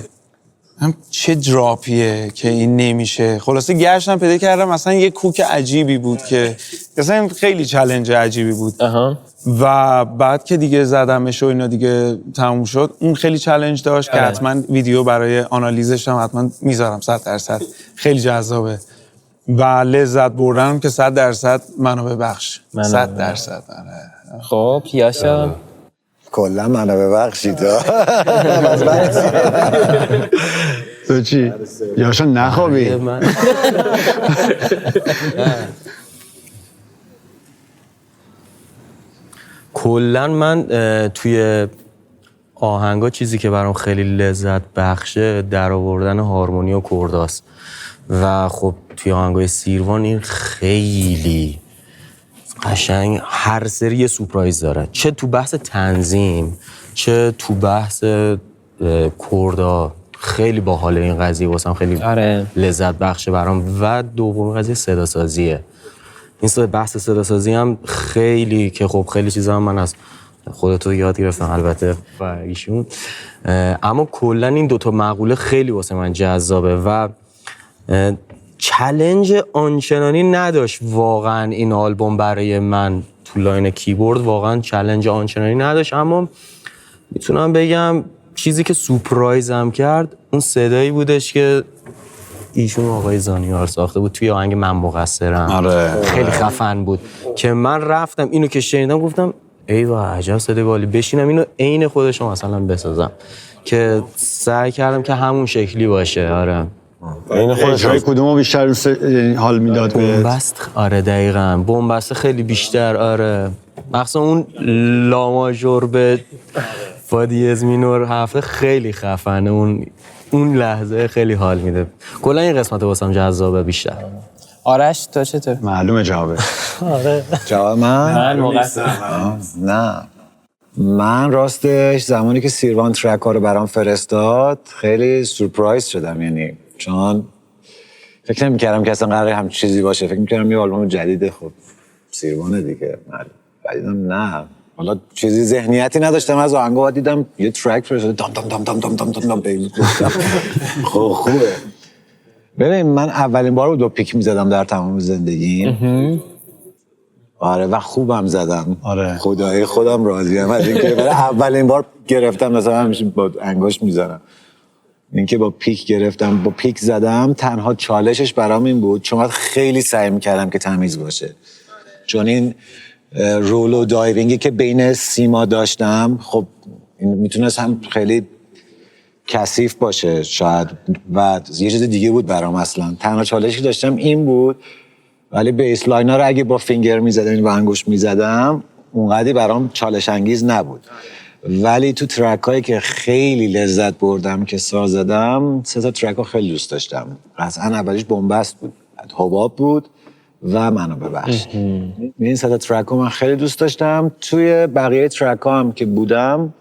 هم چه دراپیه که این نمیشه. خلاصه گشتم پیدا کردم مثلا یه کوک عجیبی بود که مثلا خیلی چالش عجیبی بود. و بعد که دیگه زدمش و اینا دیگه تموم شد، اون خیلی چالش داشت که حتما ویدیو برای آنالیزش هم حتما میذارم. 100% خیلی جذابه و لذت بردم که 100% منو ببخش. 100%. خب یاشا کلا منو ببخشید. تو چی؟ یاشا نخوابی؟ کلا من توی آهنگا چیزی که برام خیلی لذت بخشه در آوردن هارمونی و کرداست و خب توی آهنگای سیروان این خیلی قشنگ هر سری یه سورپرایز داره، چه تو بحث تنظیم چه تو بحث کردا. خیلی باحاله این قضیه واسم، خیلی لذت بخشه برام. و دوم قضیه صدا سازیه. این بحث صدا سازی هم خیلی که خب خیلی چیزا هم من از خودتو یاد گرفتم البته و ایشون، اما کلا این دوتا مقوله خیلی واسه من جذابه و چالش آنچنانی نداشت واقعا این آلبوم برای من تو لاین کیبورد، واقعا چالش آنچنانی نداشت. اما میتونم بگم چیزی که سورپرایزم کرد اون صدایی بودش که ایشون آقای زانیار ساخته بود توی آهنگ من مقصرم. خیلی خفن بود که من رفتم اینو که شنیدم گفتم ای وای عجب صدای بالی، بشینم اینو عین خودشو مثلا بسازم، که سعی کردم که همون شکلی باشه. آره عین خودش. کدومو بیشتر حال میداد به بومبست؟ آره دقیقاً بومبست خیلی بیشتر. آره مخصوصا اون لا ماژور به فا دیز مینور هفته خیلی خفنه، اون لحظه خیلی حال میده. کلا این قسمت واسم جذابه بیشتر. آرش تو چطور؟ معلومه جوابه. آره جواب من نه، من راستش زمانی که سیروان ترک ها رو برام فرستاد خیلی سورپرایز شدم، یعنی چون فکر نمی‌کردم که اصلا قراره همچین چیزی باشه. فکر می‌کردم یه آلبوم جدیده، خب سیروانه دیگه. بعدم نه، حالا چیزی ذهنیتی نداشتم از آهنگا، دیدم یه ترک فرستاده دام دام دام دام دام دام دام دام بیل. خب خوبه. ببین من اولین بار دو پیک می‌زدم در تمام زندگیم. آره و خوبم زدم. آره خدای خودم راضیم از اینکه برای اولین بار گرفتم، مثلا همیشه با انگشت میزنم، اینکه با پیک گرفتم، با پیک زدم. تنها چالشش برام این بود چون من خیلی سعی میکردم که تمیز باشه، چون این رول و دایوینگی که بین سیما داشتم خب این میتونست هم خیلی کثیف باشه شاید و یه چیز دیگه بود برام. اصلا تنها چالشی داشتم این بود، ولی بیس لاینا رو اگه با فینگر میزدم، با انگشت میزدم، اونقدی برام چالش انگیز نبود. ولی تو ترک هایی که خیلی لذت بردم که ساز زدم، 3 تا ترک ها خیلی دوست داشتم. قطعا اولیش بومبست بود، حباب بود و منو ببخش. این 3 تا ترک ها من خیلی دوست داشتم. توی بقیه ترک ها هم که بودم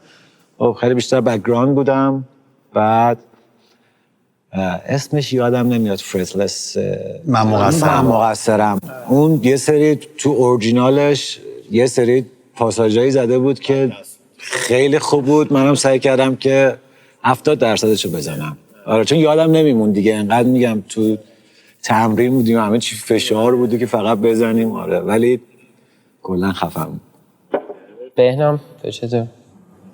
خیلی بیشتر بک‌گراند بودم. بعد اسمش یادم نمیاد، فرسلس من مقصرم. اون یه سری تو اورجینالش یه سری پاساژایی زده بود که خیلی خوب بود. منم سعی کردم که 70%شو بزنم. آره چون یادم نمیمون دیگه، انقدر میگم تو تمرین بودیم، همه چی فشار بودی که فقط بزنیم. آره ولی کلا خفم. بهنام تو چطور؟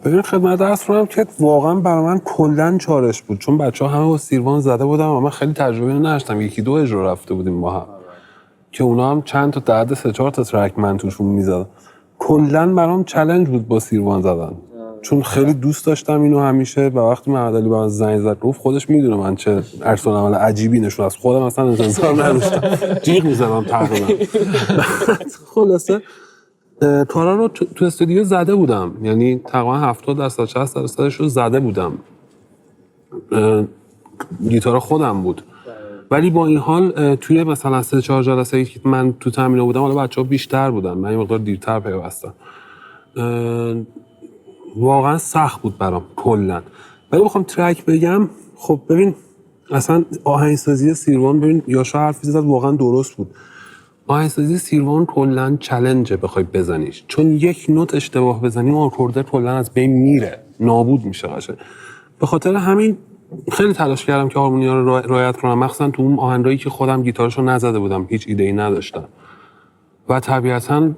ببین خدمت عرض کنم که واقعا برای من کلا چالش بود، چون بچه‌ها همه با سیروان زده بودم و من خیلی تجربه نداشتم. 1-2 اجرا رفته بودیم با هم که اونا هم چند تا درد 3-4 تا ترک من توشون میزدم. کلا برام چالش بود با سیروان زدن، چون خیلی دوست داشتم اینو همیشه. و وقتی محمد علی به من زنگ زد گفت خودش میدونه من چه عکس‌العمل عجیبی نشون از خودم اصلا انتظار نداشتم، جیغ میزدم تقریبا. خلاصه کارا رو تو استودیو زده بودم، یعنی تقریبا 70%-60% رو زده بودم. گیتار خودم بود. ولی با این حال توی مثلا 3-4 جلسه که من تو تمرین بودم، حالا بچه‌ها بیشتر بودن، من یه مقدار دیرتر پیوستم، واقعا سخت بود برام کلا. ولی بخوام ترک بگم، خب ببین اصلا آهنگسازی سیروان، ببین یاشا حرفی زد واقعا درست بود. آهنگسازی سیروان کلا چالنجه بخوای بزنیش، چون یک نوت اشتباه بزنی آکورد کلا از بین میره، نابود میشه قشنگ. به خاطر همین خیلی تلاش کردم که هارمونی‌ها رو رعایت کنم، مخصوصا تو اون آهنگایی که خودم گیتارشو نزده بودم، هیچ ایده‌ای نداشتم. و طبیعتاً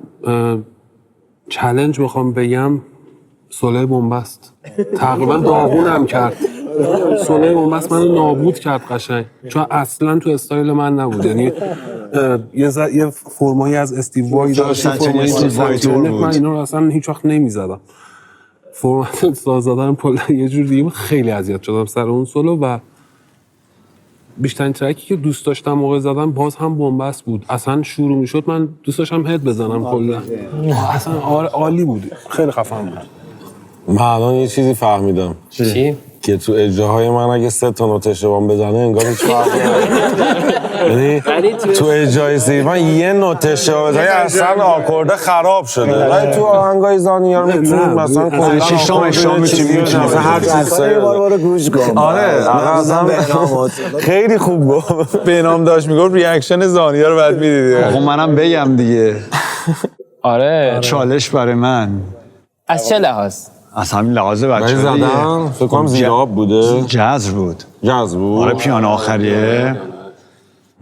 چالش بخوام بگم سوله بومبست تقریبا داغونم کرد. سوله بومبست منو نابود کرد قشنگ، چون اصلا تو استایل من نبود. یعنی یه فرمایی از استیو وای داشت، من اینا رو اصلا هیچ وقت نمیزدم. فرمت ساز دادن کلا یه جور دیگه، خیلی اذیت شدم سر اون سولو. و بیشترین ترکی که دوست داشتم موقع زدن باز هم بومبست بود. اصلا شروع میشد من دوست داشتم هد بزنم کلا. اصلا عالی بود، خیلی خفن بود. من الان یه چیزی فهمیدم. چی؟ که تو اجراهای من اگه 3 تا نوت اشتباه بزنه انگار هیچ فرقی نداره. یعنی تو اجرای سیروان یه نوت اشتباه بزنه اصلا آکورد خراب شده. ولی تو آهنگای زانیار میتونی مثلا کلا 6 تا اشتباه میتونی مثلا هر چیزی یه بار گوش کن. آره اصلا خیلی خوب گفت. بهنام داشت میگفت ریاکشن زانیا رو بعد میدیدی. آقا منم بگم دیگه. آره چالش برای من از چه لحاظ؟ از همین لحاظ بچه زدن فکر کنم زیراب بوده. جذر بود. جذر بود. آره پیانو آخریه.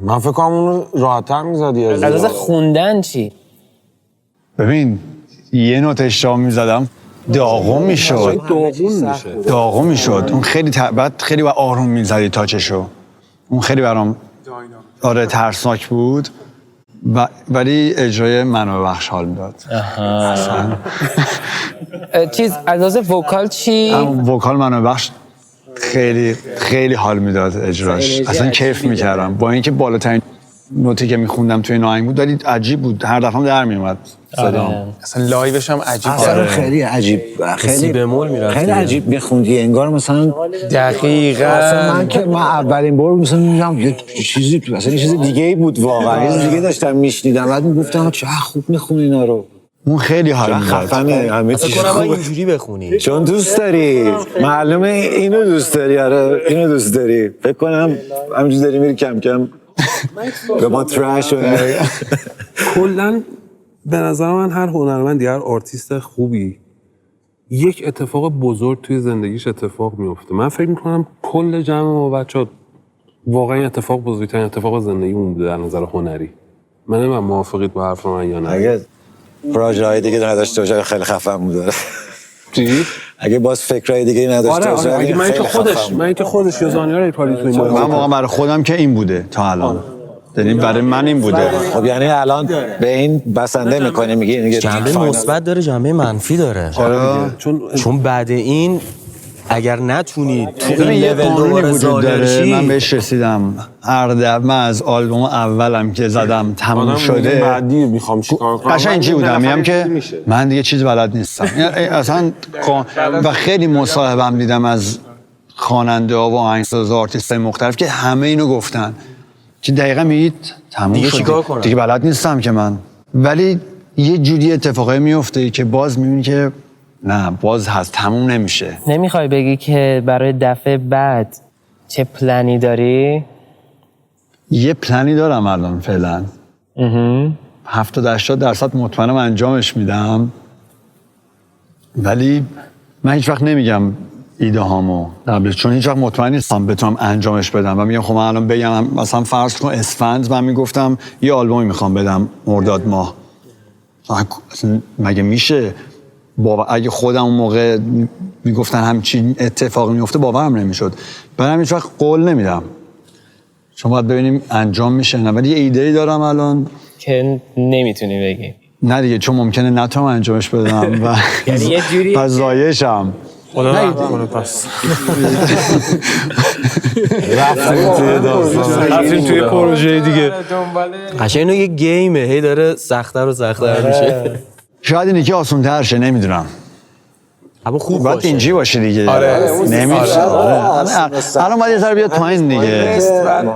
من فکر کنم اونو راحت‌تر می‌زدی از از خوندن چی؟ ببین یه نوت اشتباه می‌زدم داغون میشد. داغون میشد. اون خیلی بعد خیلی با آروم می‌زدی تاچشو. اون خیلی برام آره ترسناک بود. ولی اجرای منو بخش حال میداد. چیز از وکال چی؟ وکال منو بخش خیلی خیلی حال میداد اجراش. اصلا کیف میکردم با اینکه بالاترین نوتی که میخوندم توی ناهنگ بود ولی عجیب بود. هر دفعه در میومد صدام. اصلا لایوش هم عجیب اصلا خیلی عجیب سی بمول میرفتی. خیلی عجیب میخوندی انگار مثلا دقیقاً. اصلا من اولین بار مثلا میگم یه چیزی مثلا یه چیز دیگه ای بود واقعا. یه چیز دیگه داشتم میشنیدم بعد میگفتم چه خوب میخونی اینا رو. اون خیلی حال میداد. خفنه همه چیز خوبه. اینجوری بخونی چون دوست داری. معلومه اینو دوست داری. آره اینو دوست داری. فکر کنم همینجوری داری میری کم کم به ما ترش کلا به نظر من هر هنرمندی هر آرتیست خوبی یک اتفاق بزرگ توی زندگیش اتفاق میفته. من فکر میکنم کل جمع ما بچه‌ها واقعا اتفاق بزرگترین اتفاق زندگیمون بوده در نظر هنری. من موافقید با حرف من یا نه؟ اگه پروژه های دیگه نداشته باشه خیلی خفن بوده. چی؟ اگه باز فکرای دیگه نداشته باشه اگه من که خودش یا زانیار ایپالی توی من واقعا برای خودم که این بوده تا الان. یعنی برای من این بوده. خب یعنی الان به این بسنده میکنه میگه جنبه مثبت داره جنبه منفی داره. چون بعد این اگر نتونی تو این یه لول دوباره وجود داره. ظاهر من بهش رسیدم. هر دفعه از آلبوم اولم که زدم تموم شده بعدی میخوام چیکار کنم. قشنگ اینجوری بودم میگم که من دیگه چیز بلد نیستم. اصلا و خیلی مصاحبم دیدم از خواننده ها و آهنگساز آرتیستای مختلف که همه اینو گفتن که دقیقاً میگید تموم شد دیگه بلد نیستم که من. ولی یه جوری اتفاقی میفته که باز میبینی که نه باز هست تموم نمیشه. نمیخوای بگی که برای دفعه بعد چه پلنی داری؟ یه پلنی دارم الان فعلا. 70-80% مطمئنم انجامش میدم. ولی من هیچ وقت نمیگم ایده هامو قبلش چون هیچ وقت مطمئن نیستم بتونم انجامش بدم و میگم خب من الان بگم مثلا فرض کن اسفند من میگفتم یه آلبومی میخوام بدم مرداد ماه. مگه میشه؟ اگه خودم اون موقع میگفتن همچین اتفاقی میفته باورم نمیشد. برام هیچ وقت قول نمیدم چون باید ببینیم انجام میشه نه. ولی یه ایده‌ای دارم الان که نمیتونی بگی. نه دیگه چون ممکنه نتونم انجامش بدم و یعنی یه جوری پس زایشم خدا رحم کنه. پس رفتیم توی پروژه دیگه. قشنگ اینو یه گیمه هی داره سخت‌تر و سخت‌تر میشه. شاید اینی که آسان‌تر شه نمیدونم. اما خوب باید باشه. اینجی باشه دیگه. نمیشه. الان باید یه ذره بیاد پایین دیگه.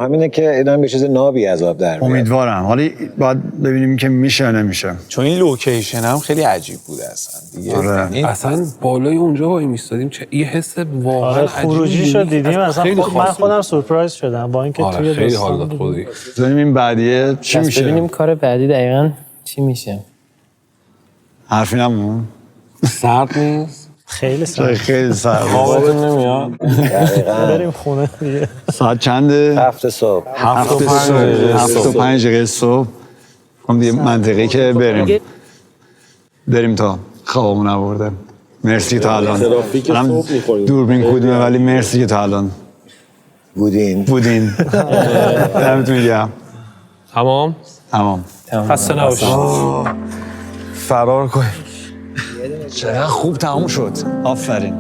همینه که اینا هم یه چیز نابی از آب در میاد. امیدوارم. حالا باید ببینیم که میشه یا نمیشه. چون این لوکیشن هم خیلی عجیب بود اصلا دیگه. اصلا بالای اونجا وای میستادیم چه یه حس واقعا خروجی شد دیدیم اصلا من خودم سورپرایز شدم با اینکه توی خیلی حال داد خودی. ببینیم این بعدیه چی میشه. ببینیم کار بعدی دقیقاً چی میشه. حرفی نمون. سرد نیست؟ خیلی سرد. خیلی سرد. خوابتون نمیاد؟ بریم خونه دیگه. ساعت چنده؟ 7 صبح. 7:05 دقیقه صبح. هم دیگه منطقی که بریم تا خوابمون نبرده. مرسی تا الان. دوربین کدومه ولی مرسی که تا الان بودین. دمتون گرم. تمام. خسته نباشید. فرار کنیم. چقدر خوب تموم شد. آفرین.